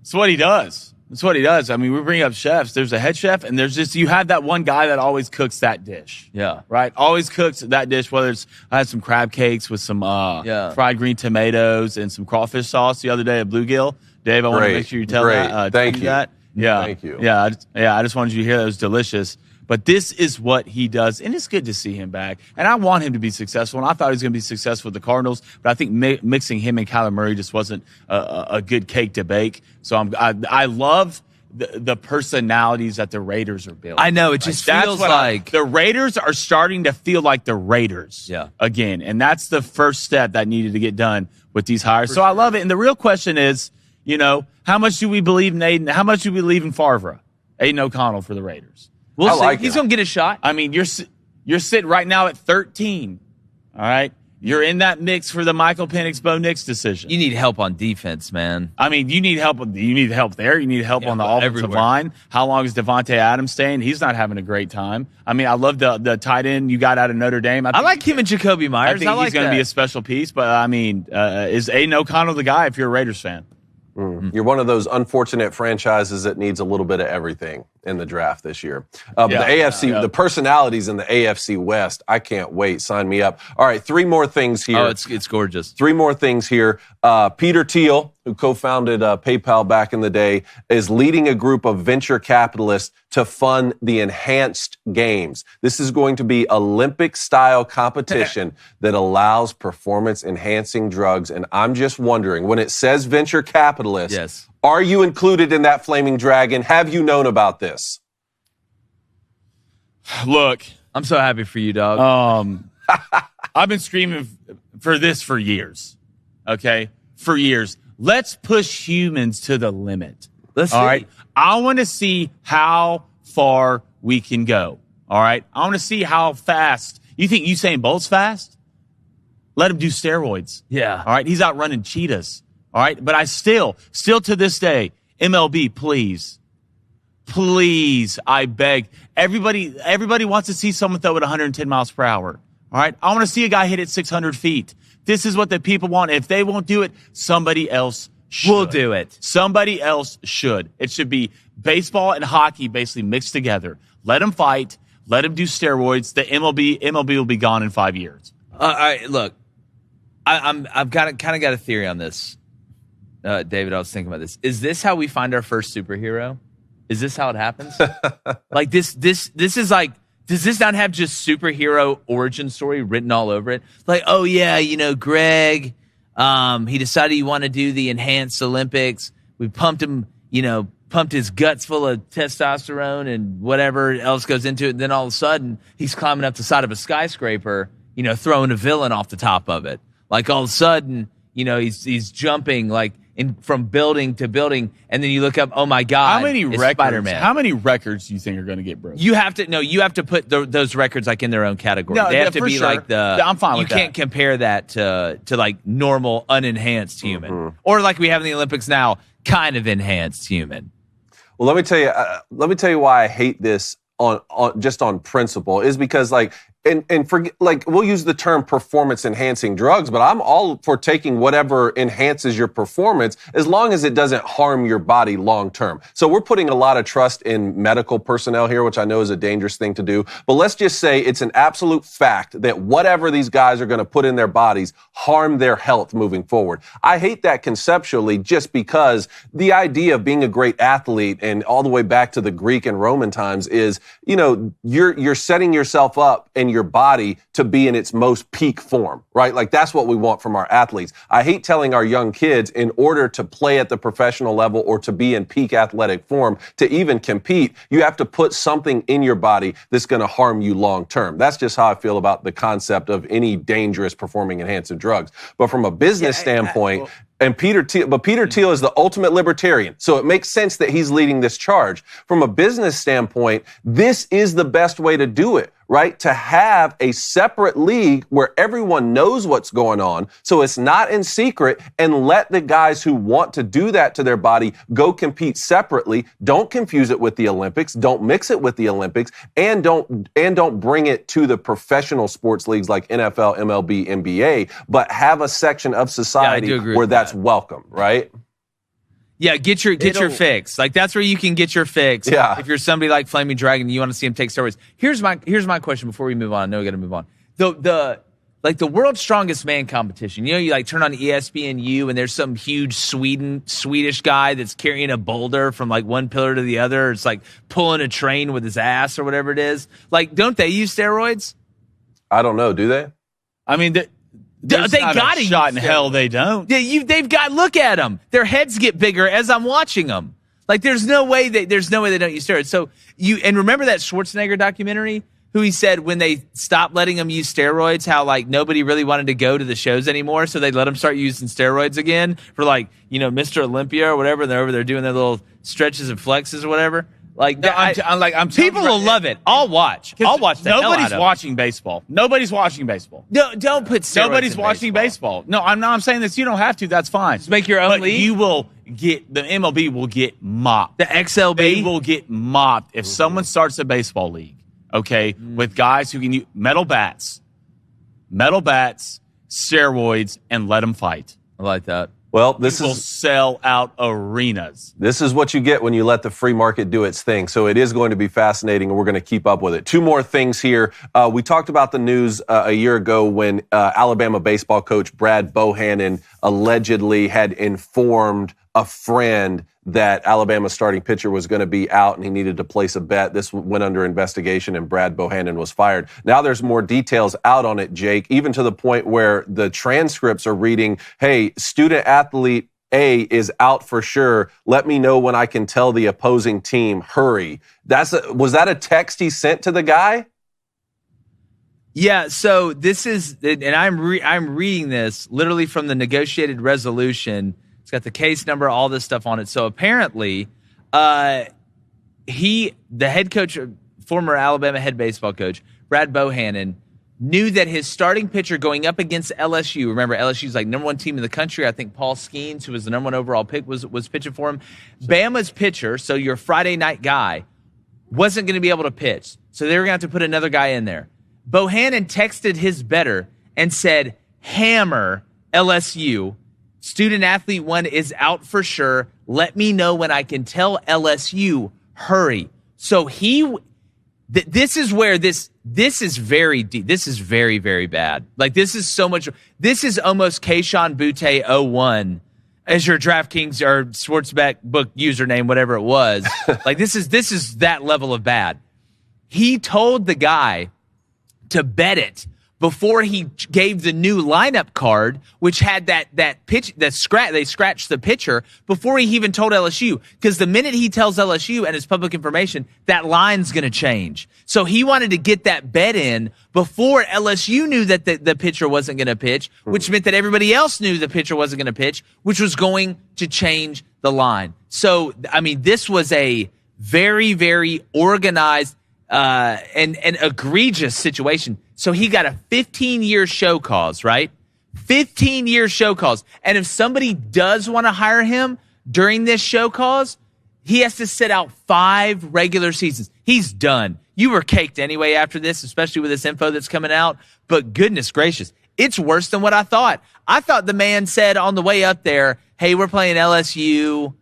It's what he does. That's what he does. I mean, we bring up chefs. There's a head chef, and there's just, you have that one guy that always cooks that dish. Yeah. Right? Always cooks that dish, whether it's, I had some crab cakes with some fried green tomatoes and some crawfish sauce the other day at Bluegill. Dave, I want to make sure you tell that. Thank you. That. Yeah. Thank you. Yeah. I just wanted you to hear that. It was delicious. But this is what he does, and it's good to see him back. And I want him to be successful, and I thought he was going to be successful with the Cardinals, but I think mixing him and Kyler Murray just wasn't a good cake to bake. So I love the personalities that the Raiders are building. I know, it just feels like the Raiders are starting to feel like the Raiders again, and that's the first step that needed to get done with these hires. So I love it. And the real question is, how much do we believe in Aiden? How much do we believe in Favre, Aiden O'Connell for the Raiders? We'll see. He's going to get a shot. I mean, you're sitting right now at 13. All right. You're in that mix for the Michael Penix, Bo Nix decision. You need help on defense, man. I mean, you need help. You need help there. You need help on the offensive line. How long is Devontae Adams staying? He's not having a great time. I mean, I love the tight end you got out of Notre Dame. I like him and Jacoby Myers. I think he's going to be a special piece. But, I mean, is Aiden O'Connell the guy if you're a Raiders fan? You're one of those unfortunate franchises that needs a little bit of everything in the draft this year. The AFC, the personalities in the AFC West, I can't wait. Sign me up. All right, 3 more things here. Oh, it's gorgeous. 3 more things here. Peter Thiel, who co-founded PayPal back in the day, is leading a group of venture capitalists to fund the Enhanced Games. This is going to be Olympic-style competition that allows performance-enhancing drugs. And I'm just wondering, when it says venture capitalists, are you included in that flaming dragon? Have you known about this? Look, I'm so happy for you, dog. I've been screaming for this for years. Okay? For years. Let's push humans to the limit. Let's see. All right? I want to see how far we can go. All right? I want to see how fast. You think Usain Bolt's fast? Let him do steroids. Yeah. All right? He's out running cheetahs. All right? But I still to this day, MLB, please, I beg. Everybody wants to see someone throw at 110 miles per hour. All right? I want to see a guy hit it 600 feet. This is what the people want. If they won't do it, somebody else should. We'll do it. Somebody else should. It should be baseball and hockey basically mixed together. Let them fight. Let them do steroids. The MLB will be gone in 5 years. All right, look, I've kind of got a theory on this. David, I was thinking about this. Is this how we find our first superhero? Is this how it happens? Like this is like, does this not have just superhero origin story written all over it? Like, oh yeah, Greg, he decided he wanted to do the Enhanced Olympics. We pumped him, pumped his guts full of testosterone and whatever else goes into it. And then all of a sudden, he's climbing up the side of a skyscraper, throwing a villain off the top of it. Like all of a sudden, he's jumping like from building to building, and then you look up, oh my God, how many records? Spider-Man. How many records do you think are going to get broken? You have to put those records like in their own category. No, they have to be like I'm fine with that. You can't compare that to like normal unenhanced human, or like we have in the Olympics now, kind of enhanced human. Well, let me tell you why I hate this on just on principle is because like and forget, like, we'll use the term performance enhancing drugs, but I'm all for taking whatever enhances your performance as long as it doesn't harm your body long term. So we're putting a lot of trust in medical personnel here, which I know is a dangerous thing to do. But let's just say it's an absolute fact that whatever these guys are going to put in their bodies harm their health moving forward. I hate that conceptually, just because the idea of being a great athlete, and all the way back to the Greek and Roman times, is, you know, you're setting yourself up and your body to be in its most peak form, right? Like, that's what we want from our athletes. I hate telling our young kids, in order to play at the professional level or to be in peak athletic form, to even compete, you have to put something in your body that's going to harm you long term. That's just how I feel about the concept of any dangerous performing enhancing drugs. But from a business standpoint, and Peter Thiel is the ultimate libertarian, so it makes sense that he's leading this charge. From a business standpoint, this is the best way to do it, right? To have a separate league where everyone knows what's going on, so it's not in secret, and let the guys who want to do that to their body go compete separately. Don't confuse it with the Olympics. Don't mix it with the Olympics, and don't bring it to the professional sports leagues like NFL, MLB, NBA, but have a section of society where that's welcome, right? Yeah, get your fix. Like, that's where you can get your fix. Yeah. If you're somebody like Flaming Dragon, you want to see him take steroids. Here's my question before we move on. I know we got to move on. The world's strongest man competition. You know, you like turn on ESPNU and there's some huge Swedish guy that's carrying a boulder from like one pillar to the other. It's like pulling a train with his ass or whatever it is. Like, don't they use steroids? I don't know. Do they? I mean, they got a shot in hell. They don't. Yeah, they've got. Look at them. Their heads get bigger as I'm watching them. Like, there's no way they don't use steroids. So and remember that Schwarzenegger documentary, who he said when they stopped letting them use steroids, how like nobody really wanted to go to the shows anymore, so they let them start using steroids again for, like, you know, Mr. Olympia or whatever. They're over there doing their little stretches and flexes or whatever. Like, people will love it. I'll watch. Nobody's watching baseball. Nobody's watching baseball. No, don't put steroids. Nobody's watching baseball. No, I'm saying this. You don't have to. That's fine. Just make your own league. You will get, the MLB will get mopped. The XLB they will get mopped if someone starts a baseball league. Okay, with guys who can use metal bats, steroids, and let them fight. I like that. Well, this will sell out arenas. This is what you get when you let the free market do its thing. So it is going to be fascinating, and we're going to keep up with it. Two more things here. We talked about the news a year ago when Alabama baseball coach Brad Bohannon allegedly had informed a friend that Alabama's starting pitcher was going to be out and he needed to place a bet. This went under investigation and Brad Bohannon was fired. Now there's more details out on it, Jake, even to the point where the transcripts are reading, hey, student athlete A is out for sure. Let me know when I can tell the opposing team, hurry. Was that a text he sent to the guy? Yeah, so this is, and I'm reading this literally from the negotiated resolution. It's got the case number, all this stuff on it. So apparently, the head coach, former Alabama head baseball coach, Brad Bohannon, knew that his starting pitcher going up against LSU, remember LSU's like number one team in the country. I think Paul Skeens, who was the number one overall pick, was pitching for him. Bama's pitcher, so your Friday night guy, wasn't going to be able to pitch. So they were going to have to put another guy in there. Bohannon texted his bettor and said, hammer LSU. Student athlete 1 is out for sure. Let me know when I can tell LSU, hurry. So this is where this is very deep. This is very, very bad. Like, this is so much. This is almost Keyshawn Butte 01 as your DraftKings or Sportsbook book username, whatever it was. Like, this is that level of bad. He told the guy to bet it before he gave the new lineup card, which had that pitch, they scratched the pitcher before he even told LSU. Because the minute he tells LSU and it's public information, that line's going to change. So he wanted to get that bet in before LSU knew that the pitcher wasn't going to pitch, which meant that everybody else knew the pitcher wasn't going to pitch, which was going to change the line. So, I mean, this was a very, very organized and egregious situation. So he got a 15-year show cause, right? 15-year show cause. And if somebody does want to hire him during this show cause, he has to sit out 5 regular seasons. He's done. you were caked anyway after this, especially with this info that's coming out. But goodness gracious, it's worse than what I thought. I thought the man said on the way up there, hey, we're playing LSU.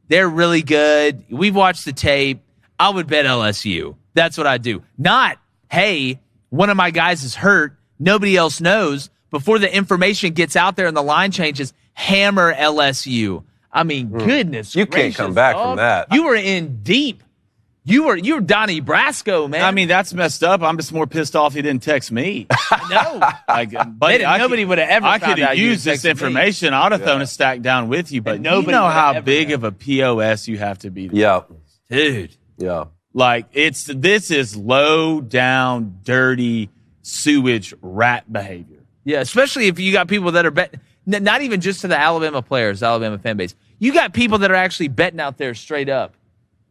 They're really good. We've watched the tape. I would bet LSU. That's what I do. Not, hey, one of my guys is hurt. Nobody else knows. Before the information gets out there and the line changes, hammer LSU. I mean, goodness you gracious, can't come back from that. You were in deep. You were Donnie Brasco, man. I mean, that's messed up. I'm just more pissed off he didn't text me. Nobody would have ever. I could have used this information. I'd have thrown a stack down with you, but nobody know how big of a POS you have to be. Yeah, dude. Yeah, like this is low down, dirty sewage rat behavior. Yeah, especially if you got people that are not even just to the Alabama players, Alabama fan base. You got people that are actually betting out there straight up.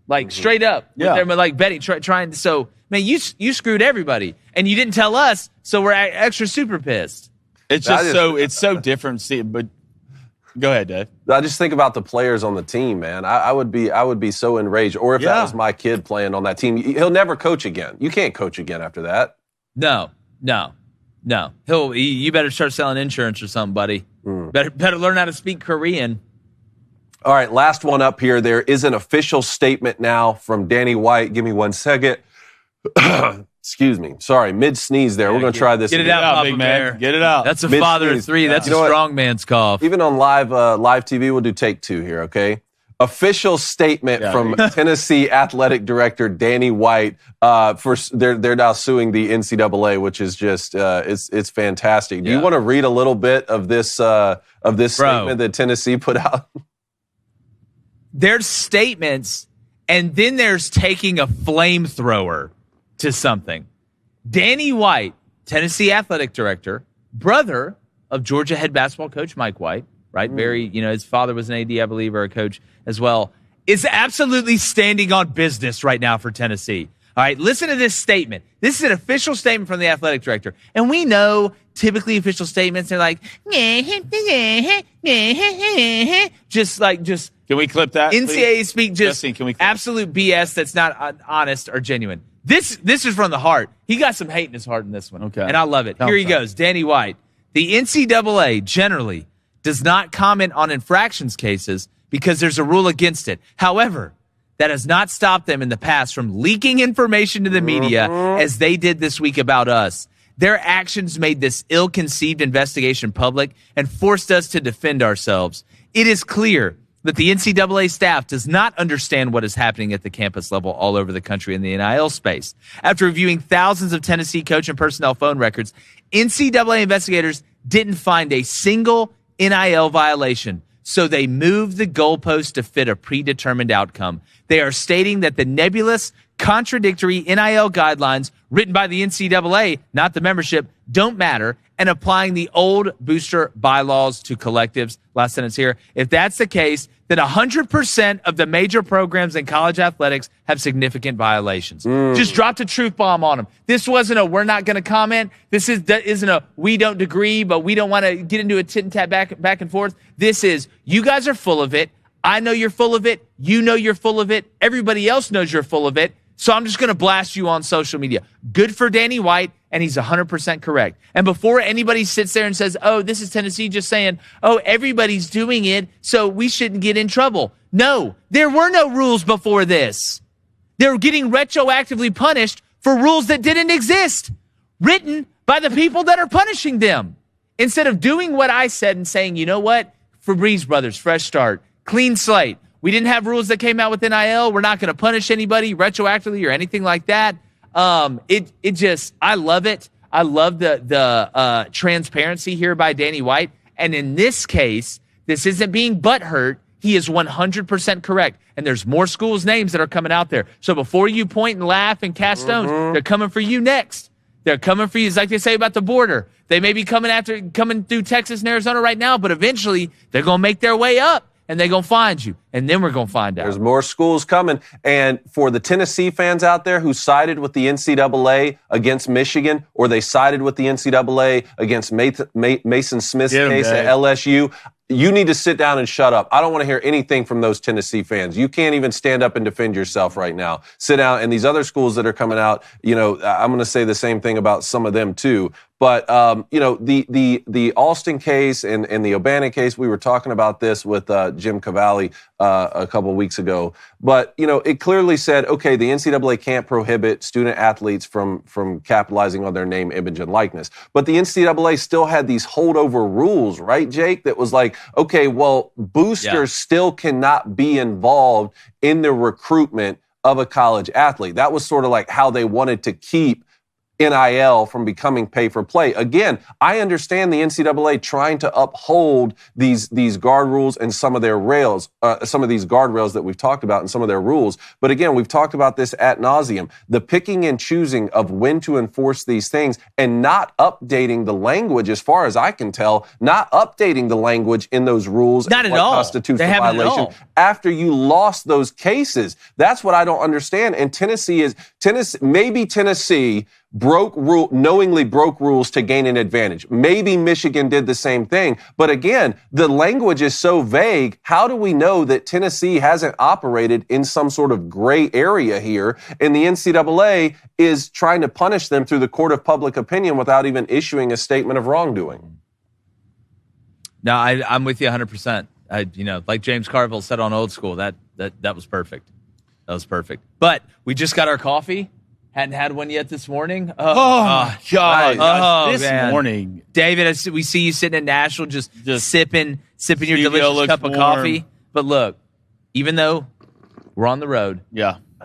Like, straight up. Yeah. They're like betting, trying to. So, man, you screwed everybody. And you didn't tell us, so we're extra super pissed. It's just it's so different. But go ahead, Dave. I just think about the players on the team, man. I would be so enraged. Or if that was my kid playing on that team, he'll never coach again. You can't coach again after that. No. You better start selling insurance or something, buddy. Better learn how to speak Korean. All right, last one up here. There is an official statement now from Danny White. Give me 1 second. Excuse me. Sorry, mid-sneeze there. We're going to try this. Get it out, big man. Get it out. That's a father of three. That's a strong man's cough. Even on live TV, we'll do take two here, okay? Official statement from Tennessee Athletic Director Danny White. They're now suing the NCAA, which is just it's fantastic. Do you want to read a little bit of this statement that Tennessee put out? There's statements, and then there's taking a flamethrower to something. Danny White, Tennessee Athletic Director, brother of Georgia head basketball coach Mike White, right? Very, his father was an AD, I believe, or a coach as well, is absolutely standing on business right now for Tennessee. All right, listen to this statement. This is an official statement from the athletic director. And we know typically official statements are like, just. Can we clip that? NCAA speak just Justin, can we absolute BS that's not honest or genuine. This is from the heart. He got some hate in his heart in this one. Okay. And I love it. Here he goes. Danny White. The NCAA generally does not comment on infractions cases because there's a rule against it. However, that has not stopped them in the past from leaking information to the media as they did this week about us. Their actions made this ill-conceived investigation public and forced us to defend ourselves. It is clear that the NCAA staff does not understand what is happening at the campus level all over the country in the NIL space. After reviewing thousands of Tennessee coach and personnel phone records, NCAA investigators didn't find a single NIL violation, so they moved the goalpost to fit a predetermined outcome. They are stating that the nebulous, contradictory NIL guidelines written by the NCAA, not the membership, don't matter, and applying the old booster bylaws to collectives. Last sentence here. If that's the case, then 100% of the major programs in college athletics have significant violations. Just dropped a truth bomb on them. This wasn't a we're not going to comment. This isn't a we don't agree, but we don't want to get into a tit and tat back and forth. This is you guys are full of it. I know you're full of it. You know you're full of it. Everybody else knows you're full of it. So I'm just going to blast you on social media. Good for Danny White, and he's 100% correct. And before anybody sits there and says, oh, this is Tennessee just saying, oh, everybody's doing it, so we shouldn't get in trouble. No, there were no rules before this. They're getting retroactively punished for rules that didn't exist, written by the people that are punishing them. Instead of doing what I said and saying, you know what, Febreze Brothers, fresh start, clean slate. We didn't have rules that came out with NIL. We're not going to punish anybody retroactively or anything like that. I love it. I love the transparency here by Danny White. And in this case, this isn't being butthurt. He is 100% correct. And there's more schools' names that are coming out there. So before you point and laugh and cast stones, they're coming for you next. They're coming for you. It's like they say about the border. They may be coming through Texas and Arizona right now, but eventually they're going to make their way up. And they're going to find you. And then we're going to find out. There's more schools coming. And for the Tennessee fans out there who sided with the NCAA against Michigan, or they sided with the NCAA against Mason Smith's case at LSU, you need to sit down and shut up. I don't want to hear anything from those Tennessee fans. You can't even stand up and defend yourself right now. Sit down. And these other schools that are coming out, I'm going to say the same thing about some of them too. But, the Alston case and the O'Bannon case, we were talking about this with Jim Cavalli a couple of weeks ago. But, it clearly said, okay, the NCAA can't prohibit student athletes from capitalizing on their name, image, and likeness. But the NCAA still had these holdover rules, right, Jake? That was like, okay, well, boosters still cannot be involved in the recruitment of a college athlete. That was sort of like how they wanted to keep NIL from becoming pay for play. Again, I understand the NCAA trying to uphold these guard rules and some of their rails, some of these guardrails that we've talked about and some of their rules. But again, we've talked about this ad nauseum, the picking and choosing of when to enforce these things and not updating the language, as far as I can tell, not updating the language in those rules. Not at all. Constitutes a violation after you lost those cases. That's what I don't understand. And Tennessee knowingly broke rules to gain an advantage. Maybe Michigan did the same thing. But again, the language is so vague. How do we know that Tennessee hasn't operated in some sort of gray area here? And the NCAA is trying to punish them through the court of public opinion without even issuing a statement of wrongdoing. No, I'm with you 100%. Like James Carville said on Old School, that was perfect. That was perfect. But we just got our coffee. Hadn't had one yet this morning. God. This morning. David, we see you sitting in Nashville just sipping your delicious cup of coffee. But look, even though we're on the road,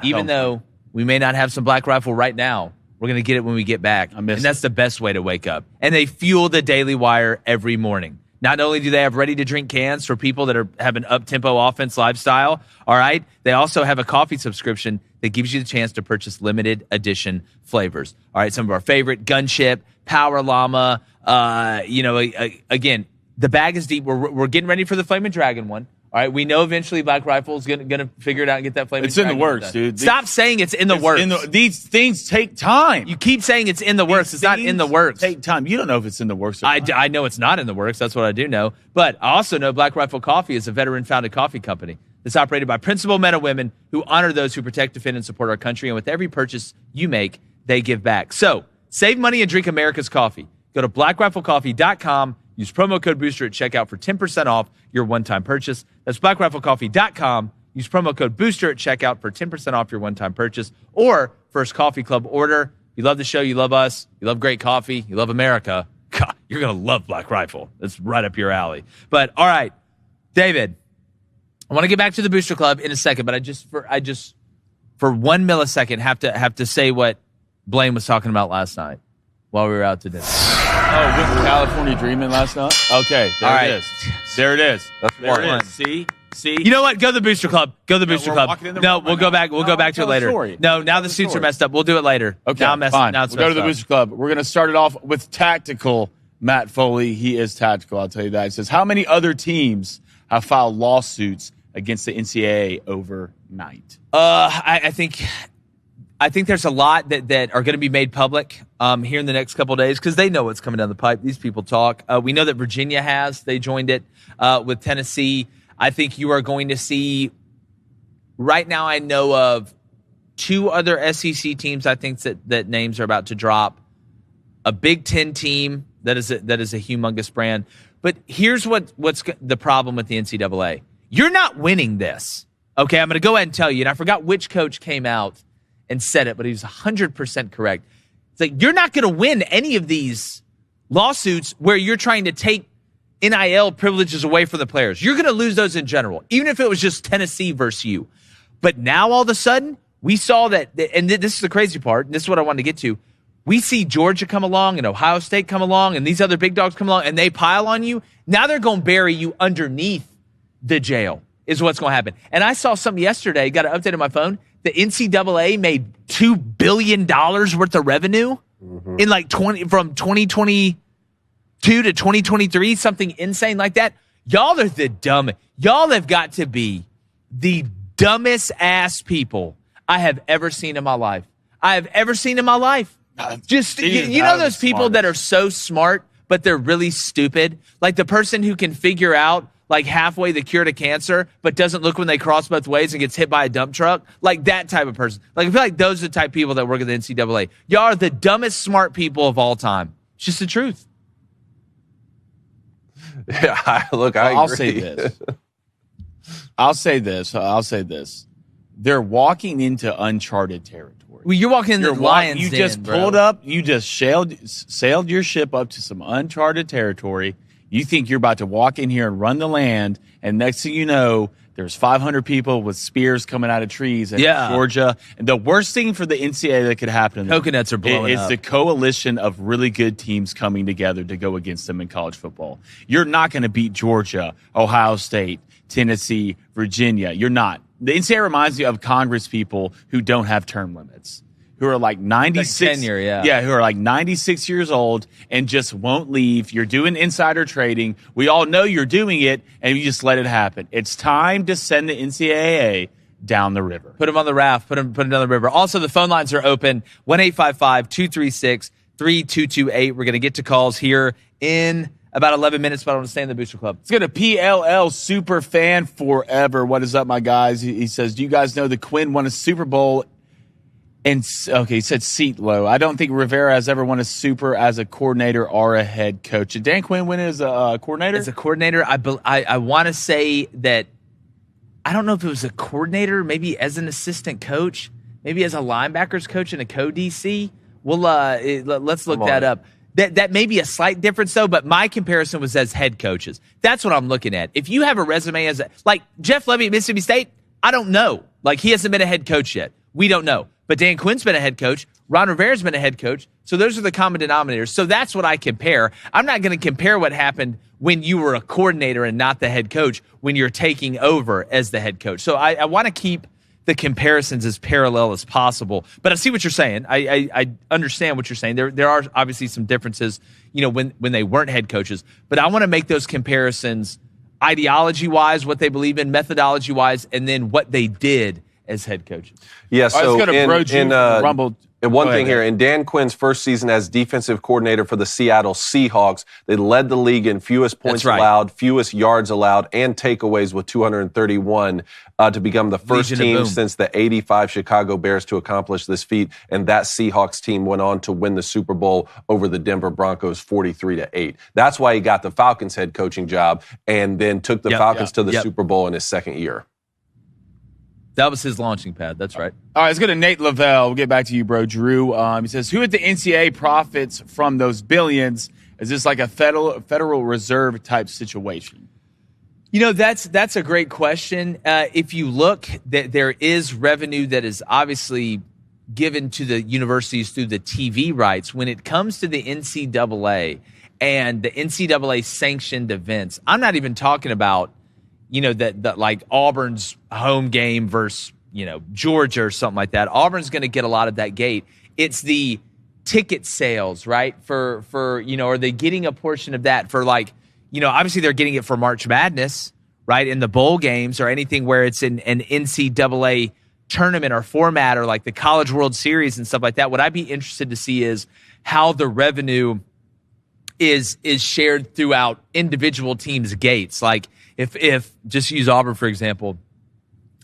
even though we may not have some Black Rifle right now, we're going to get it when we get back. And that's the best way to wake up. And they fuel the Daily Wire every morning. Not only do they have ready-to-drink cans for people that have an up-tempo offense lifestyle, all right, they also have a coffee subscription that gives you the chance to purchase limited edition flavors. All right, some of our favorite, Gunship, Power Llama. Again, the bag is deep. We're getting ready for the Flamin' Dragon one. All right, we know eventually Black Rifle is going to figure it out and get that Flamin' Dragon. It's in the works, done. dude. Stop saying it's in the works. These things take time. You keep saying it's in the works. It's not in the works. Take time. You don't know if it's in the works or not. I know it's not in the works. That's what I do know. But I also know Black Rifle Coffee is a veteran-founded coffee company that's operated by principled men and women who honor those who protect, defend, and support our country. And with every purchase you make, they give back. So save money and drink America's coffee. Go to blackriflecoffee.com. Use promo code BOOSTER at checkout for 10% off your one-time purchase. That's blackriflecoffee.com. Use promo code BOOSTER at checkout for 10% off your one-time purchase or first coffee club order. You love the show. You love us. You love great coffee. You love America. God, you're going to love Black Rifle. That's right up your alley. But, all right, David, I want to get back to the Booster Club in a second, but I just for 1 millisecond have to say what Blaine was talking about last night while we were out to dinner. Oh, with California Dreaming last night? Okay, there it is. That's there it is. See? You know what? Go to the Booster Club. Go to the Booster Club. No, we'll go back. We'll go back to it later. No, now the suits are messed up. We'll do it later. Okay, now I'm messed fine. Now it's we'll go to the up. Booster Club. We're going to start it off with tactical Matt Foley. He is tactical, I'll tell you that. He says, how many other teams have filed lawsuits against the NCAA overnight? I think there's a lot that are going to be made public here in the next couple of days because they know what's coming down the pipe. These people talk. We know that Virginia has. They joined it with Tennessee. I think you are going to see right now I know of 2 other SEC teams I think that names are about to drop. A Big Ten team that is a humongous brand. But here's what's the problem with the NCAA. You're not winning this. Okay, I'm going to go ahead and tell you. And I forgot which coach came out and said it, but he was 100% correct. It's like you're not going to win any of these lawsuits where you're trying to take NIL privileges away from the players. You're going to lose those in general, even if it was just Tennessee versus you. But now all of a sudden, we saw that, and this is the crazy part, and this is what I wanted to get to. We see Georgia come along and Ohio State come along and these other big dogs come along and they pile on you. Now they're going to bury you underneath the jail is what's going to happen. And I saw something yesterday, got an update on my phone. The NCAA made $2 billion worth of revenue in from 2022 to 2023, something insane like that. Y'all are the dumb. Y'all have got to be the dumbest ass people I have ever seen in my life. Just, you know those people that are so smart, but they're really stupid? Like the person who can figure out like halfway the cure to cancer, but doesn't look when they cross both ways and gets hit by a dump truck. Like that type of person. Like I feel like those are the type of people that work at the NCAA. Y'all are the dumbest smart people of all time. It's just the truth. Yeah, I agree. I'll say this. They're walking into uncharted territory. Well, you're walking in the lion's You den, just pulled up. You just sailed your ship up to some uncharted territory. You think you're about to walk in here and run the land, and next thing you know, there's 500 people with spears coming out of trees in Georgia. And the worst thing for the NCAA that could happen coconuts are blowing up. Is the coalition of really good teams coming together to go against them in college football. You're not going to beat Georgia, Ohio State, Tennessee, Virginia. You're not. The NCAA reminds me of Congress people who don't have term limits, who are like 96, like tenure, who are like 96 years old and just won't leave. You're doing insider trading. We all know you're doing it, and you just let it happen. It's time to send the NCAA down the river. Put them on the raft. Put them down the river. Also, the phone lines are open. 1-855-236-3228. We're going to get to calls here in about 11 minutes, but I want to stay in the Booster Club. Let's go to PLL Super Fan Forever. What is up, my guys? He says, do you guys know that Quinn won a Super Bowl? And okay, he said seat low. I don't think Rivera has ever won a Super as a coordinator or a head coach. Did Dan Quinn win as a coordinator? As a coordinator, I want to say that I don't know if it was a coordinator, maybe as an assistant coach, maybe as a linebackers coach and a co-DC. Well, let's look that up. That may be a slight difference, though, but my comparison was as head coaches. That's what I'm looking at. If you have a resume as like Jeff Levy at Mississippi State, I don't know. Like, he hasn't been a head coach yet. We don't know. But Dan Quinn's been a head coach. Ron Rivera's been a head coach. So those are the common denominators. So that's what I compare. I'm not going to compare what happened when you were a coordinator and not the head coach when you're taking over as the head coach. So I want to keep the comparisons as parallel as possible. But I see what you're saying. I understand what you're saying. There are obviously some differences, when they weren't head coaches. But I want to make those comparisons ideology-wise, what they believe in, methodology-wise, and then what they did as head coaches. Yeah, so let's go to Rumble. And one thing here, in Dan Quinn's first season as defensive coordinator for the Seattle Seahawks, they led the league in fewest points allowed, fewest yards allowed, and takeaways with 231 to become the first team since the 85 Chicago Bears to accomplish this feat. And that Seahawks team went on to win the Super Bowl over the Denver Broncos 43-8. That's why he got the Falcons head coaching job and then took the Falcons to the Super Bowl in his second year. That was his launching pad. That's right. All right, let's go to Nate Lavelle. We'll get back to you, bro. Drew, he says, who at the NCAA profits from those billions? Is this like a Federal Reserve type situation? That's a great question. If you look, there is revenue that is obviously given to the universities through the TV rights. When it comes to the NCAA and the NCAA sanctioned events, I'm not even talking about that like Auburn's home game versus, Georgia or something like that. Auburn's going to get a lot of that gate. It's the ticket sales, right? For are they getting a portion of that for obviously they're getting it for March Madness, right? In the bowl games or anything where it's in an NCAA tournament or format or like the College World Series and stuff like that. What I'd be interested to see is how the revenue is shared throughout individual teams' gates. Like, if just use Auburn, for example,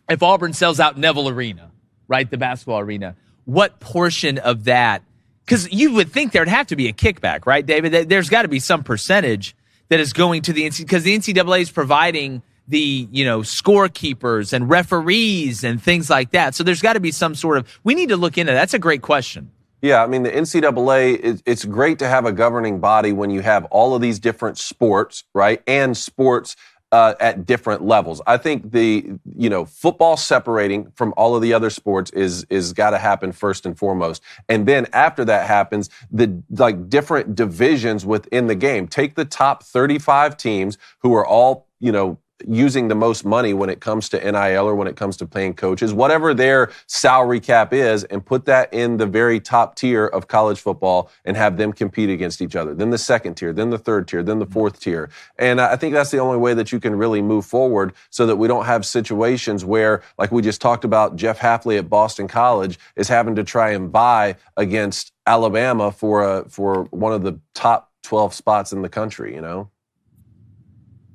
if Auburn sells out Neville Arena, right, the basketball arena, what portion of that, because you would think there'd have to be a kickback, right, David? There's got to be some percentage that is going to the NCAA, because the NCAA is providing the, scorekeepers and referees and things like that. So there's got to be some sort of, we need to look into that. That's a great question. Yeah, I mean, the NCAA, it's great to have a governing body when you have all of these different sports, right, and sports at different levels. I think the, football separating from all of the other sports is got to happen first and foremost. And then after that happens, the different divisions within the game. Take the top 35 teams who are all, using the most money when it comes to NIL or when it comes to paying coaches, whatever their salary cap is, and put that in the very top tier of college football and have them compete against each other. Then the second tier, then the third tier, then the fourth tier. And I think that's the only way that you can really move forward so that we don't have situations where, like we just talked about, Jeff Hafley at Boston College is having to try and vie against Alabama for one of the top 12 spots in the country,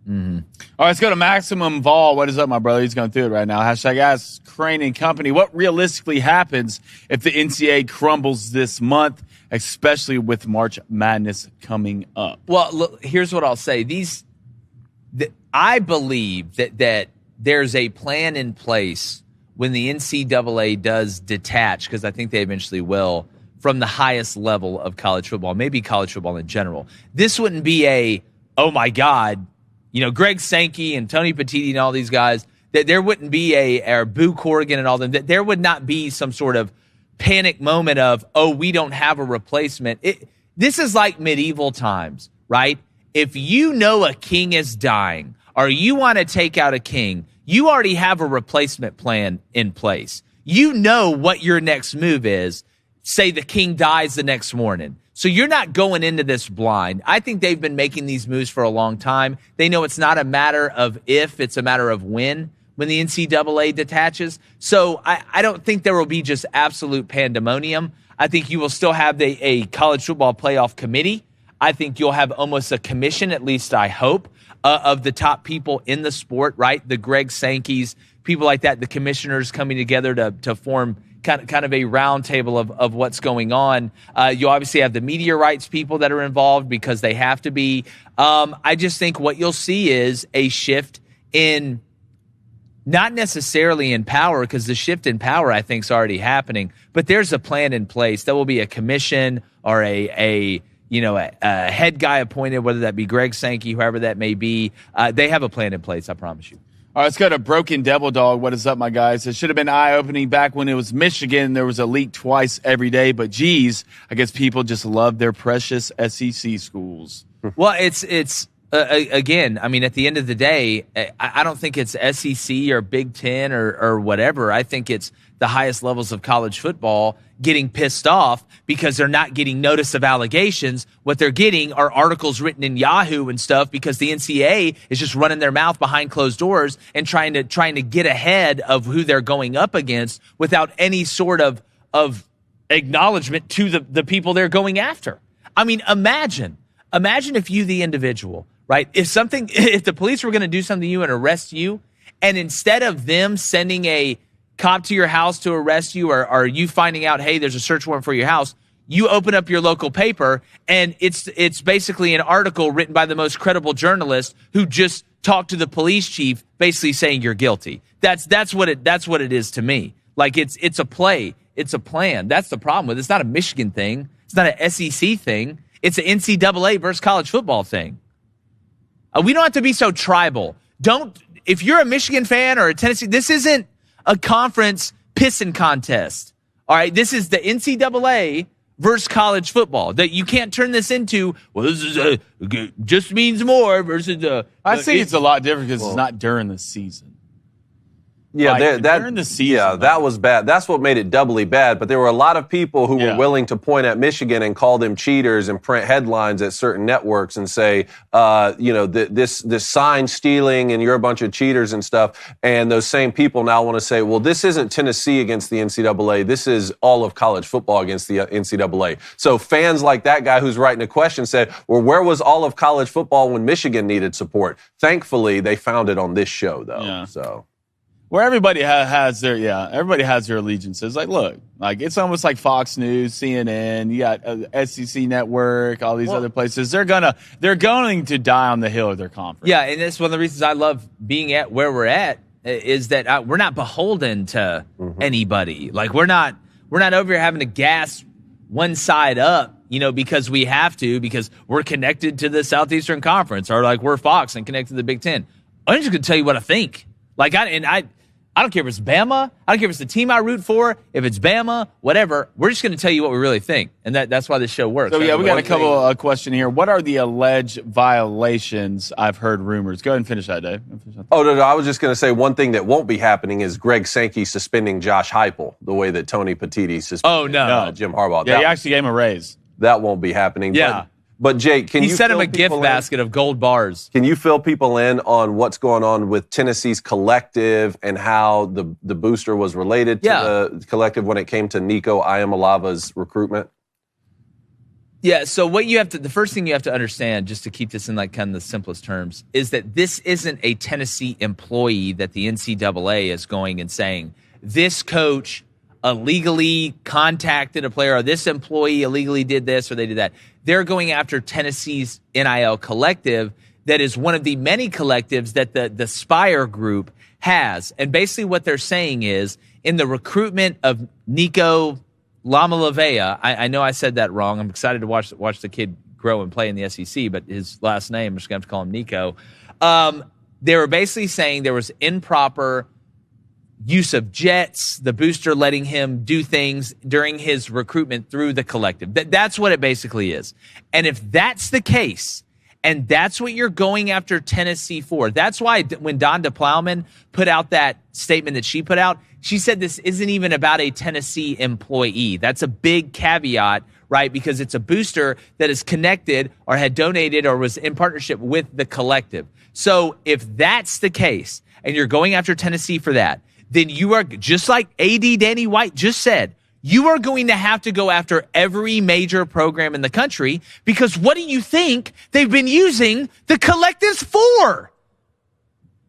All right, let's go to Maximum Vol. What is up, my brother? He's going through it right now. Hashtag Ask Crane and Company. What realistically happens if the NCAA crumbles this month, especially with March Madness coming up? Well, look, here's what I'll say. I believe that there's a plan in place when the NCAA does detach, because I think they eventually will, from the highest level of college football, maybe college football in general. This wouldn't be oh my God, Greg Sankey and Tony Petitti and all these guys, that there wouldn't be or Boo Corrigan and all them, that there would not be some sort of panic moment of, we don't have a replacement. This is like medieval times, right? If you know a king is dying or you want to take out a king, you already have a replacement plan in place. You know what your next move is. Say the king dies the next morning. So you're not going into this blind. I think they've been making these moves for a long time. They know it's not a matter of if, it's a matter of when the NCAA detaches. So I don't think there will be just absolute pandemonium. I think you will still have a college football playoff committee. I think you'll have almost a commission, at least I hope, of the top people in the sport, right? The Greg Sankeys, people like that, the commissioners coming together to form kind of a round table of what's going on. You obviously have the media rights people that are involved because they have to be. I just think what you'll see is a shift in, not necessarily in power, because the shift in power I think is already happening, but there's a plan in place. There will be a commission or a head guy appointed, whether that be Greg Sankey, whoever that may be. They have a plan in place, I promise you. All right, let's go to Broken Devil Dog. What is up, my guys? It should have been eye-opening back when it was Michigan. There was a leak twice every day, but geez, I guess people just love their precious SEC schools. Well, it's again, I mean, at the end of the day, I don't think it's SEC or Big Ten or whatever. I think it's the highest levels of college football getting pissed off because they're not getting notice of allegations. What they're getting are articles written in Yahoo and stuff because the NCAA is just running their mouth behind closed doors and trying to get ahead of who they're going up against without any sort of acknowledgement to the people they're going after. I mean, imagine if you, the individual, right? If the police were going to do something to you and arrest you, and instead of them sending a cop to your house to arrest you, or you finding out, hey, there's a search warrant for your house, you open up your local paper and it's basically an article written by the most credible journalist who just talked to the police chief, basically saying you're guilty. That's what it is to me. Like it's a play, it's a plan. That's the problem with it. It's not a Michigan thing. It's not an SEC thing. It's an NCAA versus college football thing. We don't have to be so tribal. If you're a Michigan fan or a Tennessee, this isn't a conference pissing contest. All right, this is the NCAA versus college football. That you can't turn this into, well, this is just means more versus I think it's a lot different because it's not during the season. Yeah, during the season. Yeah, that was bad. That's what made it doubly bad. But there were a lot of people who were willing to point at Michigan and call them cheaters and print headlines at certain networks and say, this sign stealing and you're a bunch of cheaters and stuff. And those same people now want to say, well, this isn't Tennessee against the NCAA. This is all of college football against the NCAA. So fans like that guy who's writing a question said, well, where was all of college football when Michigan needed support? Thankfully, they found it on this show, though. Yeah. So. Where everybody has their allegiances. Like, look, like it's almost like Fox News, CNN, you got SEC Network, all these other places. They're going to die on the hill of their conference. Yeah, and that's one of the reasons I love being at where we're at is that we're not beholden to anybody. Like we're not over here having to gas one side up, because we have to, because we're connected to the Southeastern Conference, or like we're Fox and connected to the Big Ten. I'm just going to tell you what I think. Like I don't care if it's Bama. I don't care if it's the team I root for. If it's Bama, whatever, we're just going to tell you what we really think, and that's why this show works. So, we got a couple of questions here. What are the alleged violations? I've heard rumors. Go ahead and finish that, Dave. Oh, no, I was just going to say one thing that won't be happening is Greg Sankey suspending Josh Heupel the way that Tony Petitti suspended Jim Harbaugh. Yeah, he actually gave him a raise. That won't be happening. Yeah. But Jake, he sent him a gift basket of gold bars. Can you fill people in on what's going on with Tennessee's collective and how the booster was related to the collective when it came to Nico Iamaleava's recruitment? Yeah, so the first thing you have to understand, just to keep this in like kind of the simplest terms, is that this isn't a Tennessee employee that the NCAA is going and saying, this coach illegally contacted a player, or this employee illegally did this, or they did that. They're going after Tennessee's NIL collective that is one of the many collectives that the Spire group has. And basically what they're saying is, in the recruitment of Nico Lamalavea, I know I said that wrong. I'm excited to watch the kid grow and play in the SEC, but his last name, I'm just going to have to call him Nico. They were basically saying there was improper use of jets, the booster letting him do things during his recruitment through the collective. That's what it basically is. And if that's the case, and that's what you're going after Tennessee for, that's why when Donda Plowman put out that statement that she put out, she said this isn't even about a Tennessee employee. That's a big caveat, right? Because it's a booster that is connected or had donated or was in partnership with the collective. So if that's the case, and you're going after Tennessee for that, then you are, just like AD Danny White just said, you are going to have to go after every major program in the country, because what do you think they've been using the collectives for?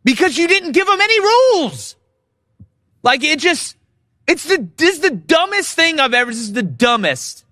Because you didn't give them any rules. Like, this is the dumbest thing I've ever, this is the dumbest.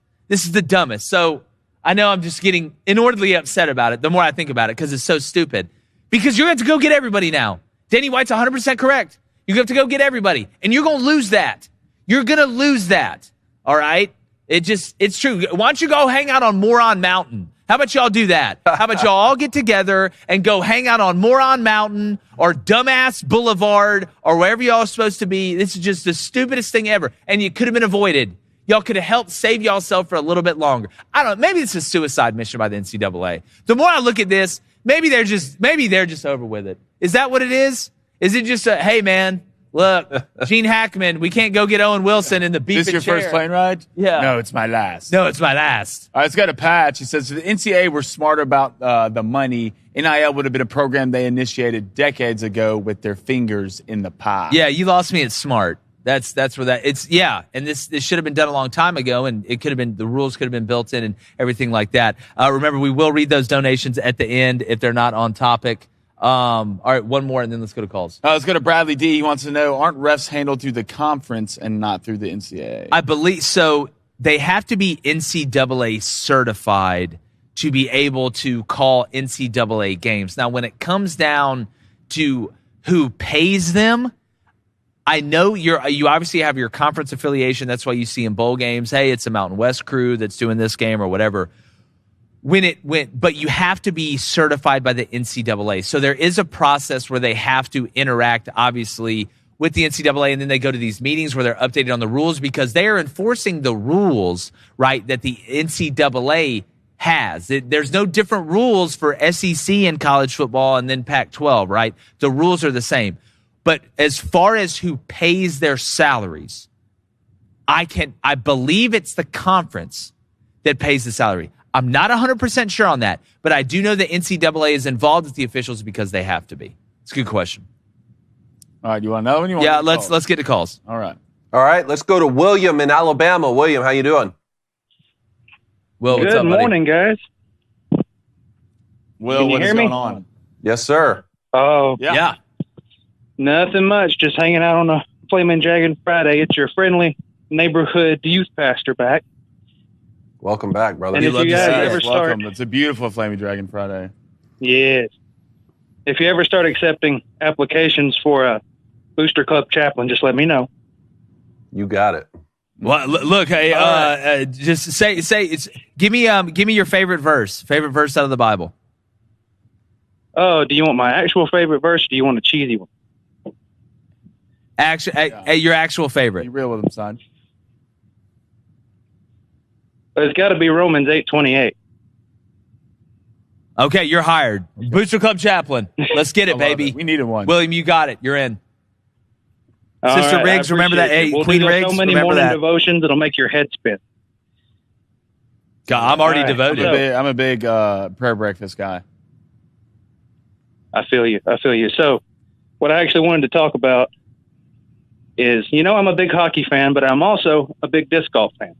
So I know I'm just getting inordinately upset about it the more I think about it, because it's so stupid. Because you're going to have to go get everybody now. Danny White's 100% correct. You have to go get everybody, and you're going to lose that. You're going to lose that, all right? It's true. Why don't you go hang out on Moron Mountain? How about y'all do that? How about y'all all get together and go hang out on Moron Mountain or Dumbass Boulevard or wherever y'all are supposed to be? This is just the stupidest thing ever, and it could have been avoided. Y'all could have helped save y'allself for a little bit longer. I don't know. Maybe it's a suicide mission by the NCAA. The more I look at this, maybe they're just over with it. Is that what it is? Is it just hey, man, look, Gene Hackman, we can't go get Owen Wilson in the beefing chair. This your first plane ride? Yeah. No, it's my last. No, it's my last. All right, it's got a patch. It says, if the NCAA were smarter about the money, NIL would have been a program they initiated decades ago with their fingers in the pie. Yeah, you lost me at smart. That's where that it's and this should have been done a long time ago, and it could have been, the rules could have been built in and everything like that. Remember, we will read those donations at the end if they're not on topic. All right, one more, and then let's go to calls. Let's go to Bradley D. He wants to know, aren't refs handled through the conference and not through the NCAA? I believe so. They have to be NCAA certified to be able to call NCAA games. Now, when it comes down to who pays them, I know you obviously have your conference affiliation. That's why you see in bowl games, hey, it's a Mountain West crew that's doing this game or whatever. But you have to be certified by the NCAA. So there is a process where they have to interact, obviously, with the NCAA, and then they go to these meetings where they're updated on the rules, because they are enforcing the rules, right, that the NCAA has. There's no different rules for SEC and college football and then Pac-12, right? The rules are the same. But as far as who pays their salaries, I believe it's the conference that pays the salary. I'm not 100% sure on that, but I do know the NCAA is involved with the officials because they have to be. It's a good question. All right, you want another one? Yeah, let's get to calls. All right, let's go to William in Alabama. William, how you doing? Will, what's up, buddy? Good morning, guys. Will, Can you what is hear me? going on? Yes, sir. Oh, Yeah. nothing much. Just hanging out on a Flaming Dragon Friday. It's your friendly neighborhood youth pastor back. Welcome back, brother. And if you guys ever start, Welcome. It's a beautiful Flaming Dragon Friday. yes. If you ever start accepting applications for a Booster Club chaplain, just let me know. You got it. Well, look, hey, just say it's. Give me your favorite verse out of the Bible. Oh, do you want my actual favorite verse, or do you want a cheesy one? Your actual favorite. Be real with him, son. It's got to be Romans 8:28. Okay, you're hired. Booster Club chaplain. Let's get it, baby. We needed one. William, you got it. You're in. All Sister right, Riggs, remember that. Hey, we'll Queen do Riggs, so many remember morning that. devotions, it'll make your head spin. God, I'm already All right, devoted. I'm a big prayer breakfast guy. I feel you. So what I actually wanted to talk about is, I'm a big hockey fan, but I'm also a big disc golf fan.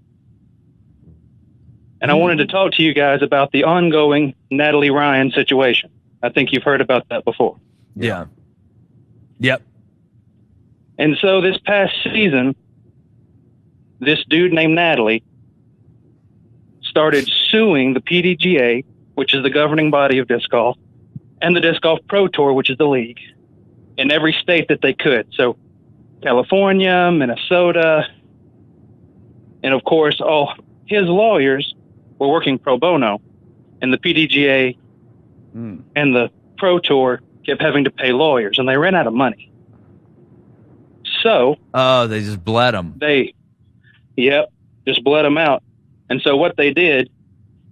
And I wanted to talk to you guys about the ongoing Natalie Ryan situation. I think you've heard about that before. Yeah. Yep. And so this past season, this dude named Natalie started suing the PDGA, which is the governing body of disc golf, and the Disc Golf Pro Tour, which is the league, in every state that they could. So California, Minnesota, and of course, all his lawyers were working pro bono, and the PDGA and the Pro Tour kept having to pay lawyers, and they ran out of money. So they just bled them. Just bled them out. And so what they did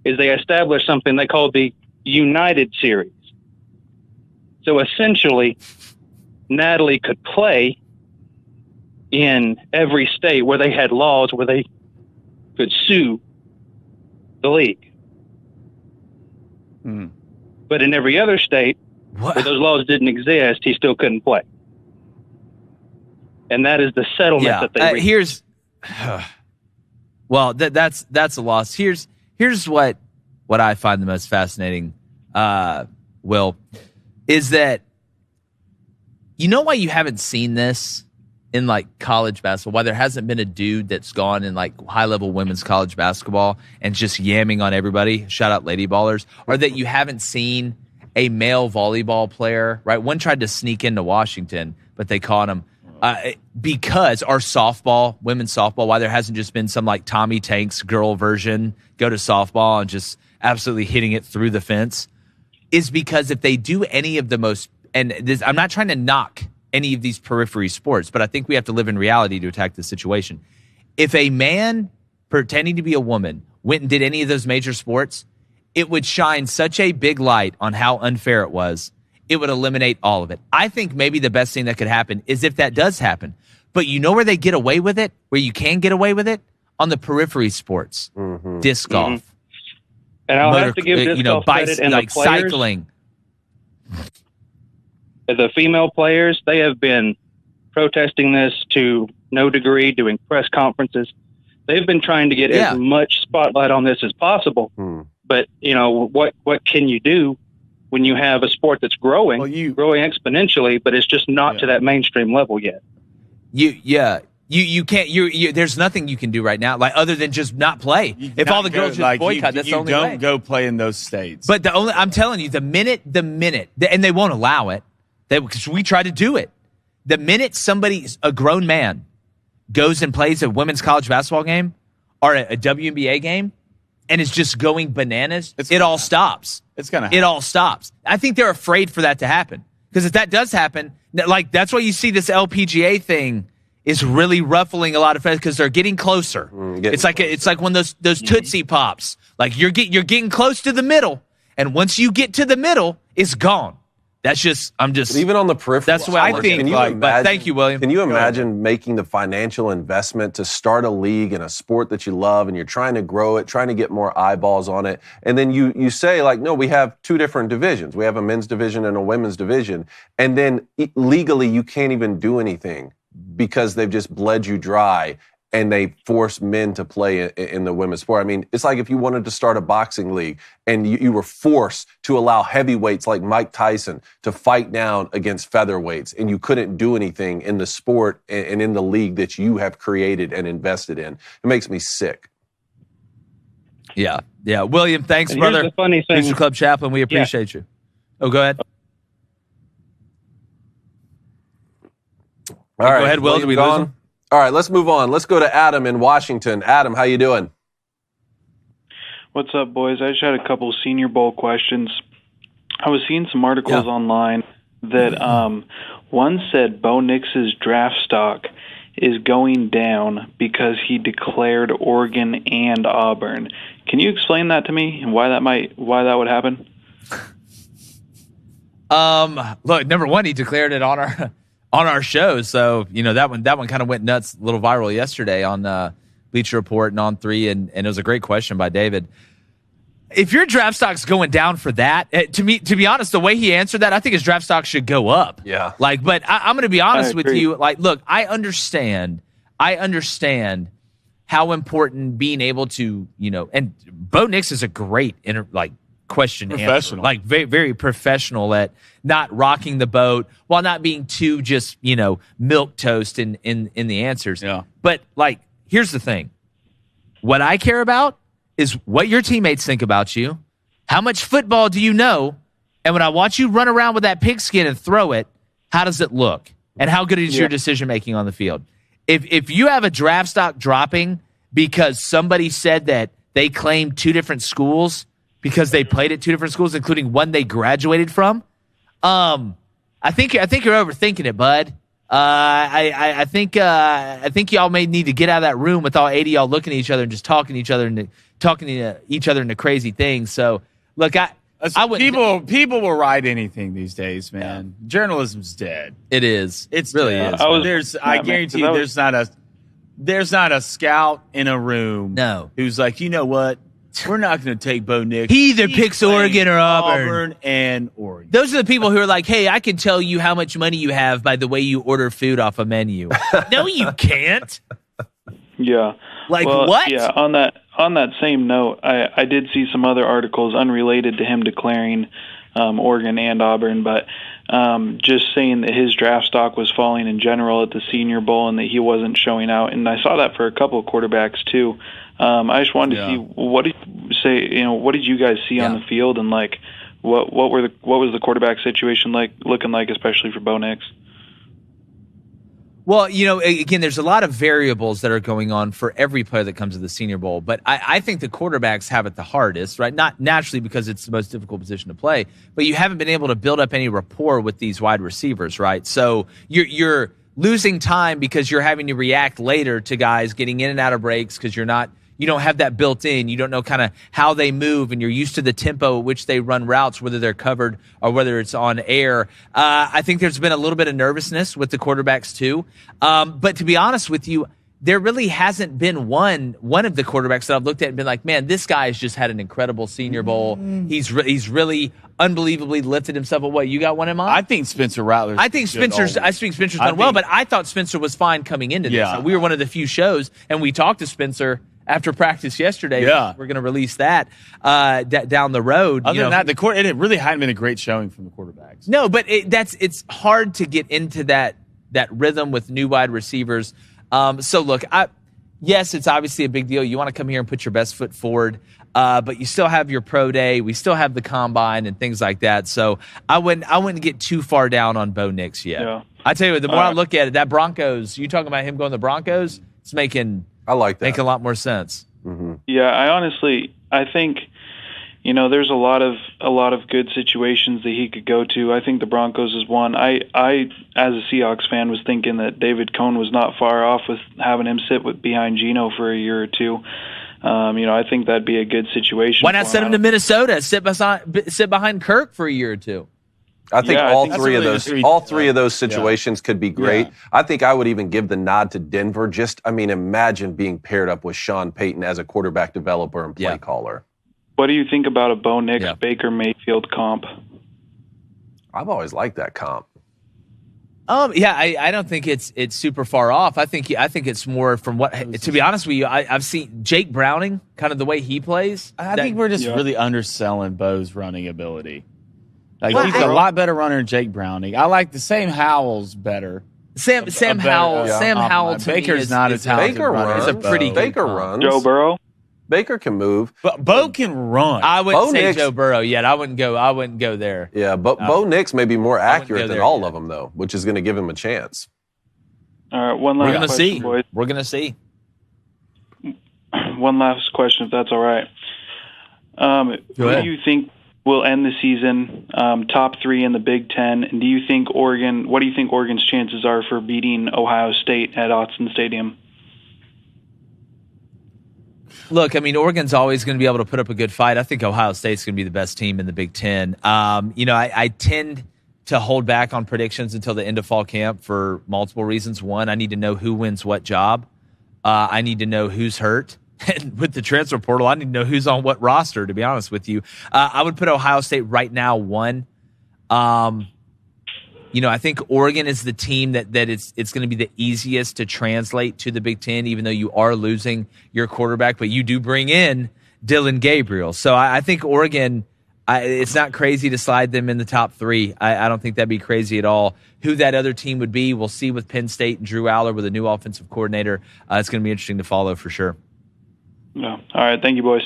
is they established something they called the United Series. So essentially, Natalie could play in every state where they had laws where they could sue the league. But in every other state where those laws didn't exist, he still couldn't play. And that is the settlement that they reached. Here's well, that's a loss. Here's what I find the most fascinating, Will, is that you know why you haven't seen this in like college basketball, why there hasn't been a dude that's gone in like high-level women's college basketball and just yamming on everybody, shout out Lady Ballers, or that you haven't seen a male volleyball player, right? One tried to sneak into Washington, but they caught him. Because our softball, women's softball, why there hasn't just been some like Tommy Tanks girl version go to softball and just absolutely hitting it through the fence, is because if they do any of the most, and this, I'm not trying to knock any of these periphery sports, but I think we have to live in reality to attack this situation. If a man pretending to be a woman went and did any of those major sports, it would shine such a big light on how unfair it was. It would eliminate all of it. I think maybe the best thing that could happen is if that does happen. But you know where they get away with it? Where you can get away with it? On the periphery sports. Disc golf. And I'll have to give disc golf credit and like the players, cycling. The female players, they have been protesting this to no degree, doing press conferences. They've been trying to get as much spotlight on this as possible. But, you know, what can you do when you have a sport that's growing, growing exponentially, but it's just not to that mainstream level yet? You can't. There's nothing you can do right now, like other than just not play. If all the girls just boycott, that's the only way. You don't go play in those states. But I'm telling you, the minute, and they won't allow it, because we try to do it. The minute a grown man, goes and plays a women's college basketball game or a WNBA game, and is just going bananas, it all stops. It's gonna. It all stops. I think they're afraid for that to happen, because if that does happen, like that's why you see this LPGA thing is really ruffling a lot of fans, because they're getting closer. It's like when those Tootsie Pops, like you're getting close to the middle, and once you get to the middle, it's gone. But even on the periphery. That's what I think. But thank you, William. Can you imagine making the financial investment to start a league in a sport that you love, and you're trying to grow it, trying to get more eyeballs on it, and then you say like, no, we have two different divisions. We have a men's division and a women's division, and then legally you can't even do anything because they've just bled you dry. And they force men to play in the women's sport. I mean, it's like if you wanted to start a boxing league and you were forced to allow heavyweights like Mike Tyson to fight down against featherweights, and you couldn't do anything in the sport and in the league that you have created and invested in. It makes me sick. Yeah. William, thanks, and brother. Here's the funny thing. Mr. Club Chaplain, we appreciate you. Oh, go ahead. All right. Go ahead, Will. Did we lose him? All right, let's move on. Let's go to Adam in Washington. Adam, how you doing? What's up, boys? I just had a couple Senior Bowl questions. I was seeing some articles online that one said Bo Nix's draft stock is going down because he declared Oregon and Auburn. Can you explain that to me and why that would happen? Look, number one, he declared it on our show, so you know that one kind of went nuts, a little viral yesterday on Bleacher Report and On3, and it was a great question by David. If your draft stock's going down for that, to be honest, the way he answered that, I think his draft stock should go up. Yeah. But I'm going to be honest with you. Like, look, I understand how important being able to, and Bo Nix is a great question answer, like very, very professional at not rocking the boat while not being too just, milk toast in the answers. Yeah. But here's the thing. What I care about is what your teammates think about you. How much football do you know? And when I watch you run around with that pigskin and throw it, how does it look? And how good is your decision-making on the field? If you have a draft stock dropping because somebody said that they claimed 2 different schools because they played at 2 different schools, including one they graduated from, I think you're overthinking it, bud. I think y'all may need to get out of that room with all 80 y'all looking at each other and just talking to each other into crazy things. So look, I would people will write anything these days, man. Yeah. Journalism's dead. It is. It's really is. I guarantee you, there's not a scout in a room who's like, you know what? We're not going to take Bo Nix. He either picks Oregon or Auburn. Auburn and Oregon. Those are the people who are like, hey, I can tell you how much money you have by the way you order food off a menu. No, you can't. Yeah. What? Yeah, on that same note, I did see some other articles unrelated to him declaring Oregon and Auburn, but just saying that his draft stock was falling in general at the Senior Bowl and that he wasn't showing out. And I saw that for a couple of quarterbacks too. I just wanted to see what did you guys see on the field, and what was the quarterback situation looking like, especially for Bo Nix? Well, again, there's a lot of variables that are going on for every player that comes to the Senior Bowl, but I think the quarterbacks have it the hardest, right? Not naturally because it's the most difficult position to play, but you haven't been able to build up any rapport with these wide receivers, right? So you're losing time because you're having to react later to guys getting in and out of breaks because you don't have that built in. You don't know kind of how they move, and you're used to the tempo at which they run routes, whether they're covered or whether it's on air. I think there's been a little bit of nervousness with the quarterbacks too. But to be honest with you, there really hasn't been one of the quarterbacks that I've looked at and been like, man, this guy has just had an incredible Senior Bowl. He's really unbelievably lifted himself. But what, you got one in mind? I think Spencer Rattler's Spencer's done well, but I thought Spencer was fine coming into this. So we were one of the few shows, and we talked to Spencer after practice yesterday. We're going to release that down the road. Other than that, it really hadn't been a great showing from the quarterbacks. No, but it's hard to get into that rhythm with new wide receivers. So look, yes, it's obviously a big deal. You want to come here and put your best foot forward, but you still have your pro day. We still have the combine and things like that. So I wouldn't get too far down on Bo Nix yet. Yeah. I tell you what, the more I look at it, that Broncos, you talking about him going to the Broncos, it's making a lot more sense. Mm-hmm. Yeah, I think, there's a lot of good situations that he could go to. I think the Broncos is one. I as a Seahawks fan, was thinking that David Cohn was not far off with having him sit behind Geno for a year or two. I think that'd be a good situation. Why not send him to Minnesota? Sit behind Kirk for a year or two. I think all three of those situations could be great. Yeah. I think I would even give the nod to Denver. Imagine being paired up with Sean Payton as a quarterback developer and play caller. What do you think about a Bo Nix Baker Mayfield comp? I've always liked that comp. I don't think it's super far off. I think it's more from what, to be honest with you, I've seen Jake Browning, kind of the way he plays. I think we're just really underselling Bo's running ability. He's a lot better runner than Jake Browning. I like the Sam Howell's better. Sam Howell to Baker's me not as talented. Baker runs. It's a pretty Baker runs. Joe Burrow. Baker can move. But Bo can run. I wouldn't say Joe Burrow yet. I wouldn't go there. Yeah, but Bo Nix may be more accurate than all of them, though, which is going to give him a chance. All right, one last question, boys. We're going to see. One last question, if that's all right. Who do you think will end the season top 3 in the Big Ten? And what do you think Oregon's chances are for beating Ohio State at Autzen Stadium? Look, Oregon's always going to be able to put up a good fight. I think Ohio State's going to be the best team in the Big Ten. I tend to hold back on predictions until the end of fall camp for multiple reasons. One, I need to know who wins what job. I need to know who's hurt. And with the transfer portal, I need to know who's on what roster, to be honest with you. I would put Ohio State right now 1. I think Oregon is the team that it's going to be the easiest to translate to the Big Ten, even though you are losing your quarterback, but you do bring in Dylan Gabriel. So I think Oregon, it's not crazy to slide them in the top 3. I don't think that'd be crazy at all. Who that other team would be, we'll see with Penn State and Drew Aller with a new offensive coordinator. It's going to be interesting to follow for sure. Yeah. All right. Thank you, boys.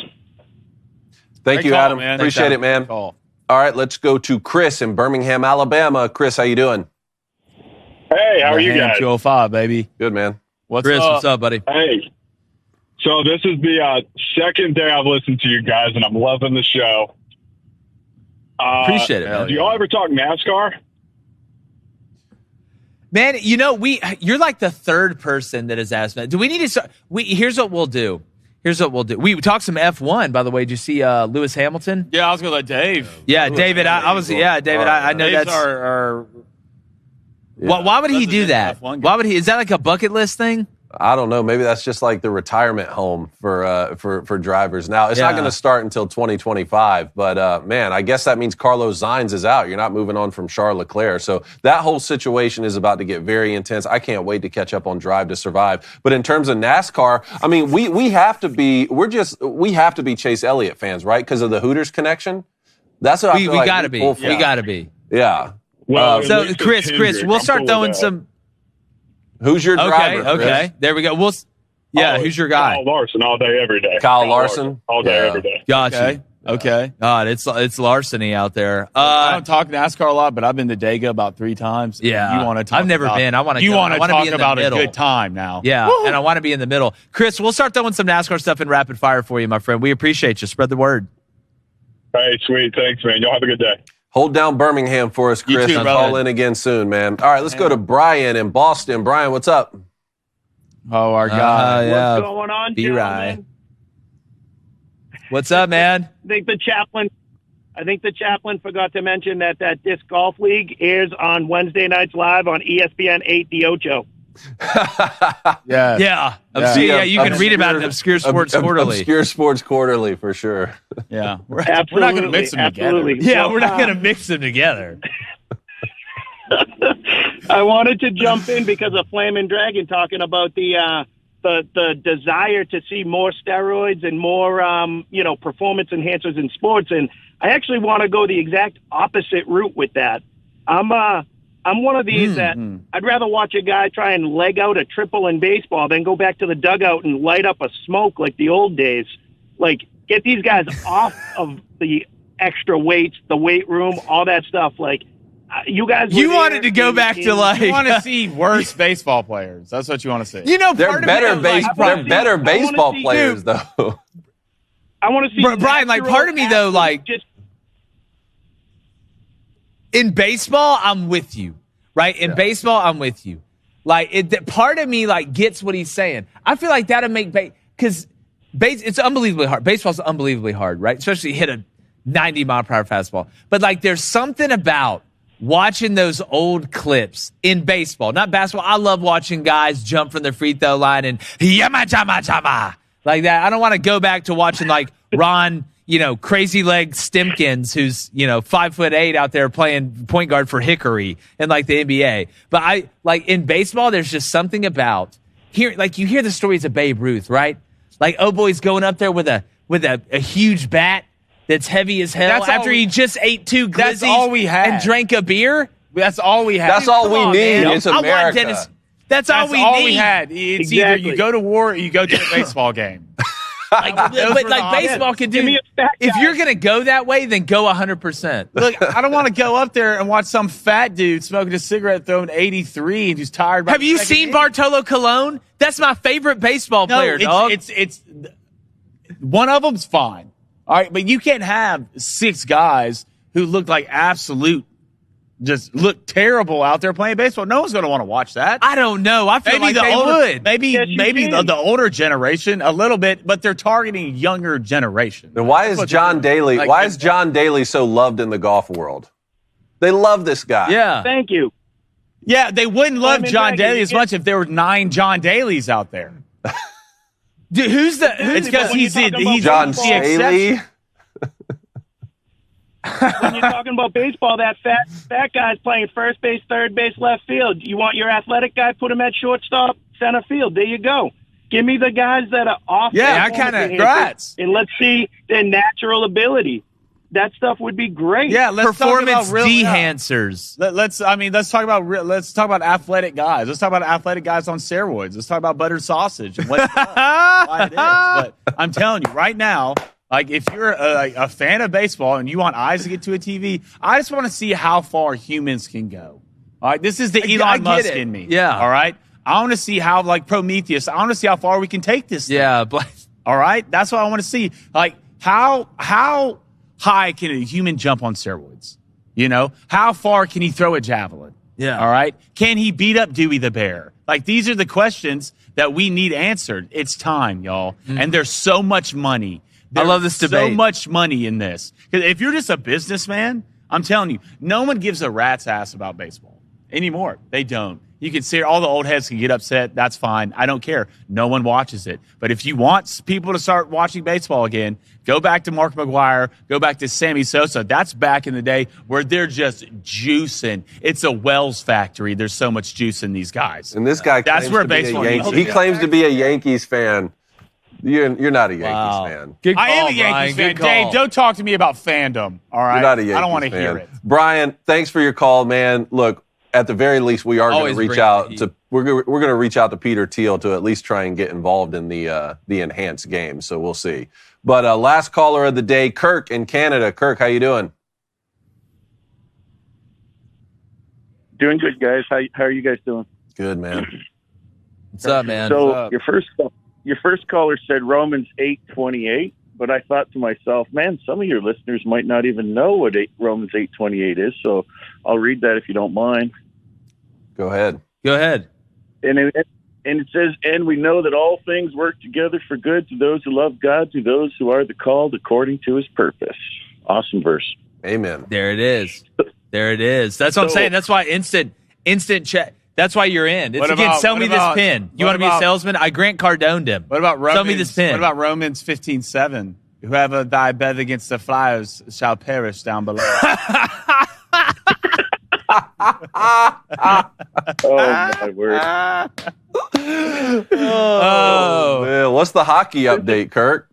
Thank you, call, Adam. man. Appreciate it, man. All right, let's go to Chris in Birmingham, Alabama. Chris, how you doing? Hey, how are you guys? 205, baby. Good, man. Chris, what's up, buddy? Hey. So this is the second day I've listened to you guys, and I'm loving the show. Appreciate it. Do y'all ever talk NASCAR? Man, you're like the third person that has asked me. Do we need to start? Here's what we'll do. We talked some F1, by the way. Did you see Lewis Hamilton? Yeah, I was going to let Dave. Yeah, David. David. I know Dave's that's our Why would he do that? Why would he? Is that like a bucket list thing? I don't know. Maybe that's just like the retirement home for drivers. Now, it's not going to start until 2025, but man, I guess that means Carlos Sainz is out. You're not moving on from Charles Leclerc. So that whole situation is about to get very intense. I can't wait to catch up on Drive to Survive. But in terms of NASCAR, I mean, we have to be Chase Elliott fans, right? Because of the Hooters connection. That's what I feel we like gotta be. We gotta be. Yeah. Well, so Chris, we'll start throwing some. Who's your driver? Okay, there we go. Who's your guy? Kyle Larson all day, every day. Kyle Larson? All day, every day. Gotcha. Okay. God, it's larceny out there. I don't talk NASCAR a lot, but I've been to Dega about 3 times. Yeah. You want to talk I've never been. I want to. You want to talk be in about the middle. a good time now. Yeah, and I want to be in the middle. Chris, we'll start throwing some NASCAR stuff in rapid fire for you, my friend. We appreciate you. Spread the word. Hey, sweet. Thanks, man. Y'all have a good day. Hold down Birmingham for us, Chris. You too, Call in again soon, man. All right, let's go to Brian in Boston. Brian, what's up? Oh, our guy. What's going on, gentlemen? What's up, man? I think the chaplain forgot to mention that disc golf league airs on Wednesday nights live on ESPN 8 The Ocho. Yeah. You can read about it in Obscure Sports Quarterly. Obscure Sports Quarterly, for sure. Yeah. We're not going to mix them together. Yeah, we're not going to mix them together. I wanted to jump in because of Flamin' Dragon talking about the desire to see more steroids and more performance enhancers in sports, and I actually want to go the exact opposite route with that. I'm one of these that I'd rather watch a guy try and leg out a triple in baseball than go back to the dugout and light up a smoke like the old days. Like, get these guys off of the extra weights, the weight room, all that stuff. Like, you guys, you wanted to go back to like. You want to see worse baseball players. That's what you want to see. They're better baseball players, though. I want to see Brian. Like, part of me though, like, in baseball, I'm with you, right? In baseball, I'm with you. Like, part of me like gets what he's saying. I feel like that'll make because it's unbelievably hard. Baseball's unbelievably hard, right? Especially hit a 90-mile-per-hour fastball. But like, there's something about watching those old clips in baseball, not basketball. I love watching guys jump from the free throw line and yama chama chama like that. I don't want to go back to watching like Ron, crazy leg Stimkins, who's 5'8" out there playing point guard for Hickory in like the NBA. But I like in baseball, there's just something about here. Like, you hear the stories of Babe Ruth, right? Like, boy's going up there with a huge bat that's heavy as hell after he just ate 2 glizzies that's all we had. And drank a beer. That's all we had. That's all we need. It's America. That's all we need. We had. It's either you go to war or you go to a baseball game. But baseball can do. If you're going to go that way, then go 100%. Look, I don't want to go up there and watch some fat dude smoking a cigarette throwing 83 and who's tired. Have you seen Bartolo Colon? That's my favorite baseball player, dog. It's one of them's fine. All right, but you can't have 6 guys who look like just look terrible out there playing baseball. No one's going to want to watch that. I don't know. I feel like they would. Maybe the older generation a little bit, but they're targeting younger generation. And why is John Daly? Why is John Daly so loved in the golf world? They love this guy. Yeah. Thank you. Yeah, they wouldn't love John Daly as much if there were 9 John Dalys out there. Dude, it's because he's John Daly. When you're talking about baseball, that fat guy's playing first base, third base, left field. You want your athletic guy, put him at shortstop, center field. There you go. Give me the guys that are off. Yeah, I kind of congrats. And let's see their natural ability. That stuff would be great. Yeah, let's performance talk about enhancers. Let's talk about athletic guys. Let's talk about athletic guys on steroids. Let's talk about buttered sausage and why it is. But I'm telling you right now, like if you're a fan of baseball and you want eyes to get to a TV, I just want to see how far humans can go. All right, this is the Elon Musk in me. Yeah. All right, I want to see how, like Prometheus, I want to see how far we can take this thing. Yeah. All right, that's what I want to see. Like how high can a human jump on steroids? You know, how far can he throw a javelin? Yeah. All right. Can he beat up Dewey the Bear? Like, these are the questions that we need answered. It's time, y'all. Mm-hmm. And there's so much money. I love this debate. So much money in this. Because if you're just a businessman, I'm telling you, no one gives a rat's ass about baseball anymore. They don't. You can see all the old heads can get upset. That's fine. I don't care. No one watches it. But if you want people to start watching baseball again, go back to Mark McGwire, go back to Sammy Sosa. That's back in the day where they're just juicing. It's a Wells factory. There's so much juice in these guys. And this guy claims to be a Yankees. He claims to be a Yankees fan. You're not a Yankees fan. Good call, I am a Yankees fan. Dave, don't talk to me about fandom. All right. You're not a Yankees fan. I don't want to hear it. Brian, thanks for your call, man. Look, at the very least, we are going to reach out to. We're going to reach out to Peter Thiel to at least try and get involved in the enhanced game. So we'll see. But last caller of the day, Kirk in Canada. Kirk, how you doing? Doing good, guys. How are you guys doing? Good, man. What's up, man? So your first caller said Romans 8:28, but I thought to myself, man, some of your listeners might not even know what Romans 8:28 is. So I'll read that if you don't mind. Go ahead. And it says, and we know that all things work together for good to those who love God, to those who are the called according to his purpose. Awesome verse. Amen. There it is. That's what I'm saying. That's why instant check. That's why you're in. It's again, sell me this pin. You want to be a salesman? I Grant Cardoned him. What about Romans? Sell me this pin. What about Romans 15:7? Whoever thy bed against the flyers shall perish down below. Oh, my word. Oh, man. What's the hockey update, Kirk?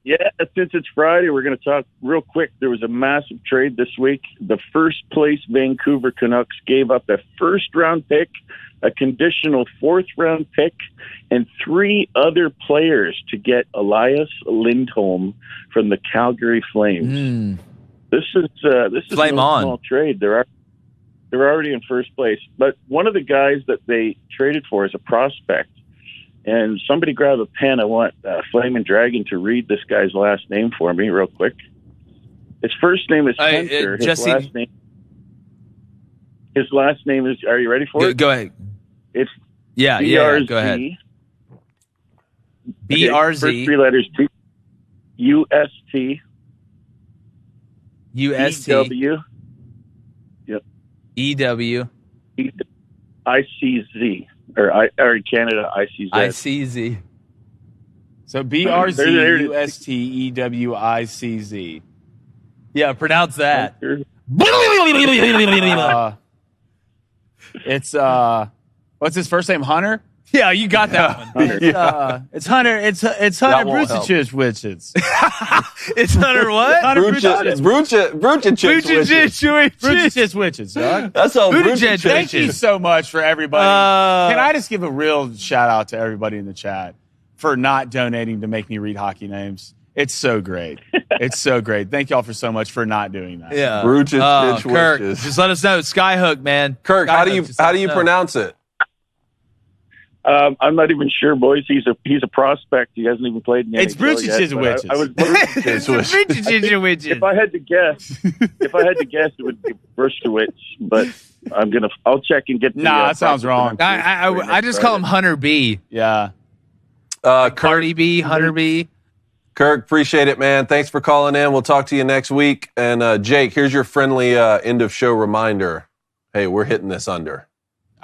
Yeah, since it's Friday, we're going to talk real quick. There was a massive trade this week. The first place Vancouver Canucks gave up a first-round pick, a conditional fourth-round pick, and 3 other players to get Elias Lindholm from the Calgary Flames. This is Flame no on. Small trade. They're already in first place. But one of the guys that they traded for is a prospect. And somebody grab a pen. I want Flamin' Dragon to read this guy's last name for me real quick. His first name is Spencer. His last name is, are you ready for it? Go ahead. It's B-R-Z. Go ahead. B-R-Z. First 3 letters, U-S-T. U-S-T. E-W. Yep. E-W. I-C-Z. Or in Canada, I-C-Z. I-C-Z. So B-R-Z-U-S-T-E-W-I-C-Z. Yeah, pronounce that. It's what's his first name? Hunter? Yeah, you got that one. It's Hunter. It's Hunter Brucich's witches. It's Hunter what? Hunter Brucich's witches, dog. That's all Brucich's. Thank you so much for everybody. Can I just give a real shout out to everybody in the chat for not donating to make me read hockey names? It's so great. It's so great. Thank y'all for so much for not doing that. Yeah. Brucich's Kirk, witches. just let us know. Skyhook, man. Kirk, how do you pronounce it? I'm not even sure, boys. He's a prospect. He hasn't even played in the It's Brucich's witches. Brucich's witches. If I had to guess, it would be Brucich's. But I'll check and get. That sounds wrong. I just call him Hunter B. Yeah. Cardi B, Hunter B. Kirk, appreciate it, man. Thanks for calling in. We'll talk to you next week. And Jake, here's your friendly end of show reminder. Hey, we're hitting this under.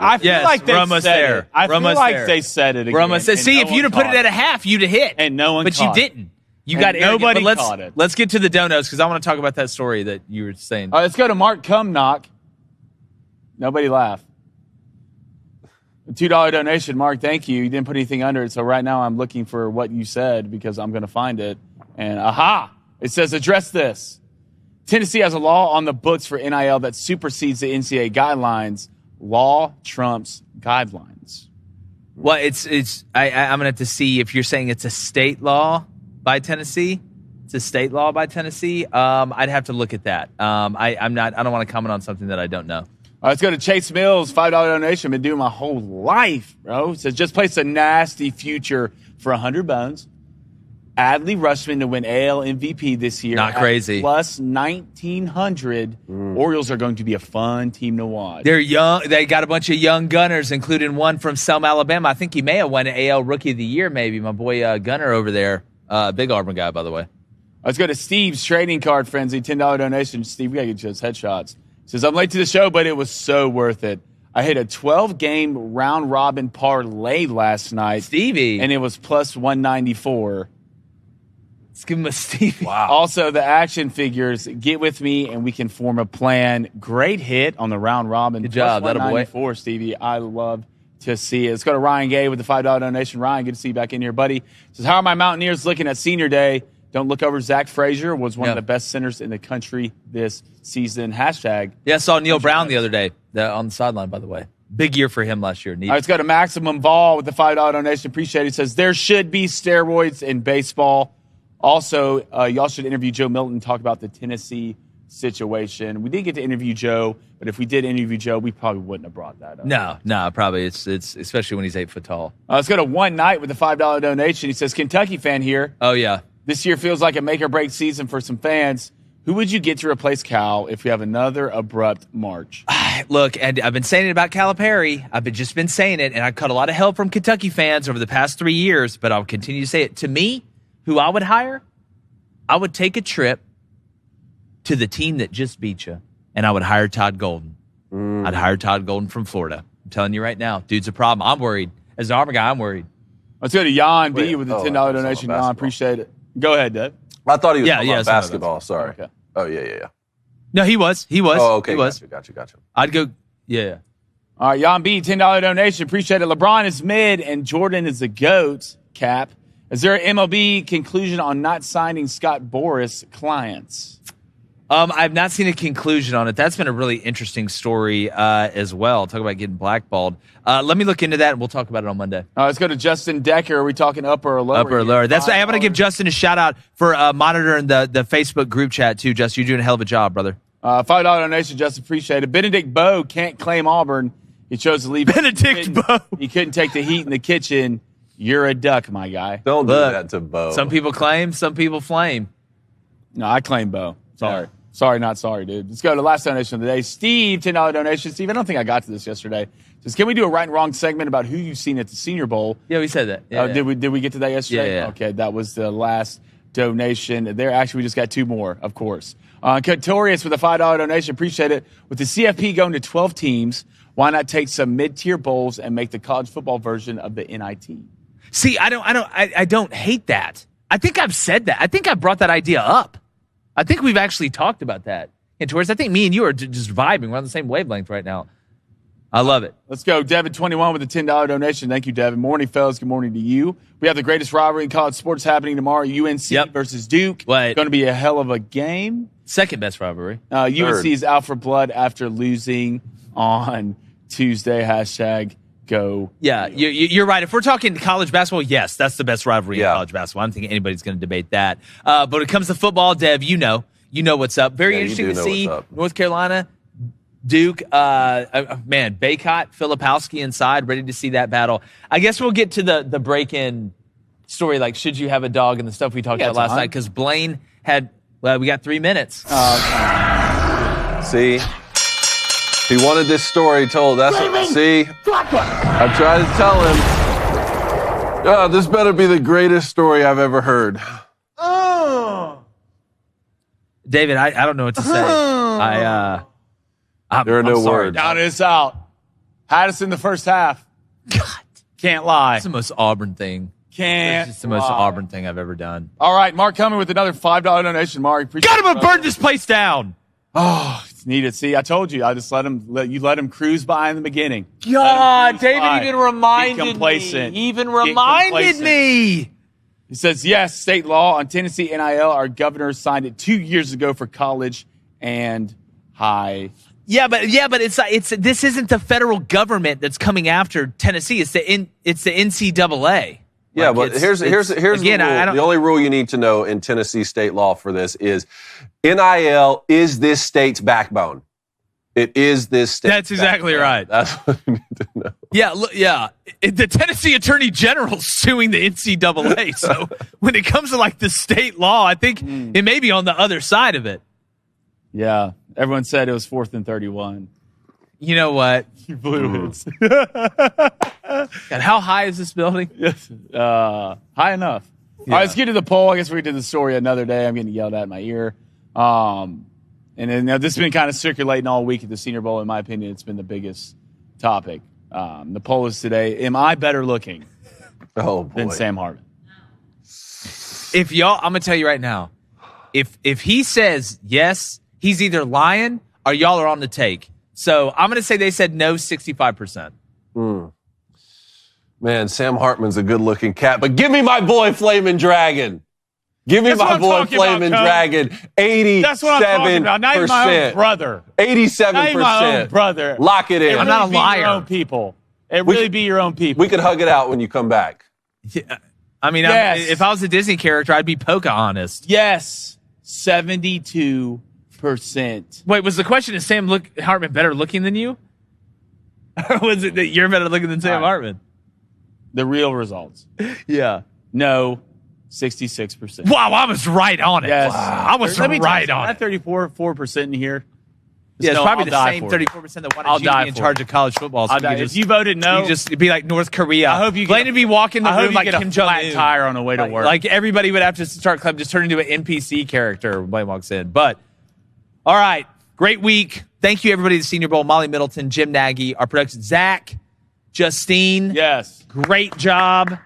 I feel like they said it. I feel like they said it again. Roma said, see, if you'd have put it at a half, you'd have hit. And no one But you didn't. You got nobody but caught it. Let's get to the donos because I want to talk about that story that you were saying. Let's go to Mark Cumnock. Nobody laugh. A $2 donation, Mark. Thank you. You didn't put anything under it, so right now I'm looking for what you said because I'm going to find it. And aha! It says, address this. Tennessee has a law on the books for NIL that supersedes the NCAA guidelines. Law trumps guidelines. Well, I'm going to have to see if you're saying it's a state law by Tennessee. It's a state law by Tennessee. I'd have to look at that. I don't want to comment on something that I don't know. Let's go to Chase Mills, $5 donation. Been doing my whole life, bro. It says, just placed a nasty future for 100 bones. Adley Rushman to win AL MVP this year. Not crazy. Plus 1,900. Orioles are going to be a fun team to watch. They're young. They got a bunch of young gunners, including one from Selma, Alabama. I think he may have won an AL Rookie of the Year, maybe. My boy Gunner over there. Big Auburn guy, by the way. Let's go to Steve's trading card frenzy. $10 donation. Steve, we got to get you those headshots. Says, I'm late to the show, but it was so worth it. I hit a 12-game round-robin parlay last night. Stevie. And it was plus 194. Let's give him a Stevie. Wow. Also, the action figures, get with me and we can form a plan. Great hit on the round-robin. Good job. Plus 194, boy. Stevie. I love to see it. Let's go to Ryan Gay with the $5 donation. Ryan, good to see you back in here, buddy. Says, how are my Mountaineers looking at senior day? Don't look over. Zach Frazier was one of the best centers in the country this season. Hashtag. Yeah, I saw Neil Brown the other day on the sideline, by the way. Big year for him last year. All right, let's go to Maximum Ball with the $5 donation. Appreciate it. He says, there should be steroids in baseball. Also, y'all should interview Joe Milton and talk about the Tennessee situation. We did get to interview Joe, but if we did interview Joe, we probably wouldn't have brought that up. No, probably. It's especially when he's 8 foot tall. Let's go to One Night with the $5 donation. He says, Kentucky fan here. Oh, yeah. This year feels like a make-or-break season for some fans. Who would you get to replace Cal if we have another abrupt March? Look, and I've been saying it about Calipari. I've just been saying it, and I've cut a lot of help from Kentucky fans over the past 3 years, but I'll continue to say it. To me, who I would hire, I would take a trip to the team that just beat you, and I would hire Todd Golden. I'd hire Todd Golden from Florida. I'm telling you right now, dude's a problem. I'm worried. As an Auburn guy, I'm worried. Let's go to Jan B with the $10 donation. Jan, appreciate it. Go ahead, Dave. I thought he was talking about basketball. Sorry. Okay. Oh, yeah. No, he was. Oh, okay. He was. Got you. I'd go, yeah. All right, Jan B, $10 donation. Appreciate it. LeBron is mid and Jordan is the GOAT, Cap. Is there an MLB conclusion on not signing Scott Boras clients? I've not seen a conclusion on it. That's been a really interesting story as well. Talk about getting blackballed. Let me look into that, and we'll talk about it on Monday. Let's go to Justin Decker. Are we talking upper or lower? Upper or lower. That's I'm going to give Justin a shout-out for monitoring the Facebook group chat, too. Justin, you're doing a hell of a job, brother. $5 donation, Justin. Appreciate it. Benedict Bowe can't claim Auburn. He chose to leave. Benedict Bowe. He couldn't take the heat in the kitchen. You're a duck, my guy. Don't do that to Bowe. Some people claim, some people flame. No, I claim Bowe. Sorry. Yeah. Sorry, not sorry, dude. Let's go to the last donation of the day. Steve, $10 donation. Steve, I don't think I got to this yesterday. Says, can we do a right and wrong segment about who you've seen at the Senior Bowl? Yeah, we said that. Yeah, Did we get to that yesterday? Yeah. Okay, that was the last donation. There, actually, we just got 2 more, of course. Cotorius with a $5 donation. Appreciate it. With the CFP going to 12 teams, why not take some mid-tier bowls and make the college football version of the NIT? See, I don't hate that. I think I've said that. I think I brought that idea up. I think we've actually talked about that. And towards, I think me and you are just vibing. We're on the same wavelength right now. I love it. Let's go. Devin21 with a $10 donation. Thank you, Devin. Morning, fellas. Good morning to you. We have the greatest rivalry in college sports happening tomorrow. UNC versus Duke. Going to be a hell of a game. Second best rivalry. UNC is out for blood after losing on Tuesday. Hashtag go. Yeah, you're right. If we're talking college basketball, yes, that's the best rivalry in college basketball. I don't think anybody's going to debate that. But when it comes to football, Dev, you know what's up. Very interesting to see North Carolina, Duke, Baycott, Filipowski inside, ready to see that battle. I guess we'll get to the break-in story, like should you have a dog and the stuff we talked about last night, because Blaine had, we got 3 minutes. See? He wanted this story told. That's what, see? I tried to tell him. This better be the greatest story I've ever heard. David, I don't know what to say. There are no words. Down is out. Had us in the first half. God. Can't lie. That's the most Auburn thing. Can't. It's the most Auburn thing I've ever done. All right, Mark coming with another $5 donation. Mark, got him to burn this place down. Oh, it's needed. See, I told you. I just let him cruise by in the beginning. God, David even reminded me. He says, yes, state law on Tennessee NIL. Our governor signed it 2 years ago for college and high. Yeah, but it's this isn't the federal government that's coming after Tennessee. It's the NCAA. Yeah, but here's again, the rule. The only rule you need to know in Tennessee state law for this is NIL is this state's backbone. It is this state. That's exactly right. That's what you need to know. Yeah, look, yeah. The Tennessee Attorney General suing the NCAA. So when it comes to like the state law, I think it may be on the other side of it. Yeah, everyone said it was 4th and 31. You know what? You blew it. God, how high is this building? Yes, high enough. Yeah. All right, let's get to the poll. I guess we can do the story another day. I'm getting yelled at in my ear. And then this has been kind of circulating all week at the Senior Bowl. In my opinion, it's been the biggest topic. The poll is today: am I better looking than Sam Hartman? If y'all, I'm gonna tell you right now, if he says yes, he's either lying or y'all are on the take. So I'm gonna say they said no 65%. Man, Sam Hartman's a good-looking cat, but give me my boy Flamin' Dragon. Give me my boy Flamin' Dragon. 87%. That's what I'm talking about. Not even my own brother. 87%. Not even my own brother. Lock it in. I'm not a liar. Your own people. It really be your own people. We could hug it out when you come back. Yeah. I mean, if I was a Disney character, I'd be Pocahontas. Yes, 72%. Wait, was the question, is Sam Hartman better looking than you? Or was it that you're better looking than Sam Hartman? The real results. Yeah. No, 66%. Wow, I was right on it. Yes. Wow, I was right on it. That 34% in here. Yeah, it's probably the same 34% that wanted you to be in charge of college football. So if you voted no, you just be like North Korea. I hope you Blaine would be walking the room like Kim Jong-un. Flat tire on the way to work. Like everybody would have to start just turn into an NPC character when Blaine walks in. But all right, great week. Thank you everybody at the Senior Bowl. Molly Middleton, Jim Nagy, our production, Zach, Justine. Yes, great job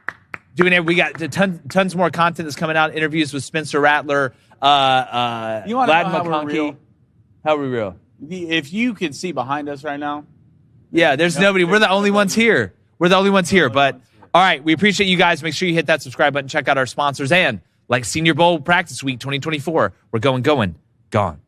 doing it. We got tons more content that's coming out. Interviews with Spencer Rattler, Vlad McConkey. How are we real? If you can see behind us right now. Yeah, there's nobody. We're the only ones here. But all right, we appreciate you guys. Make sure you hit that subscribe button. Check out our sponsors. And like Senior Bowl Practice Week 2024, we're going, gone.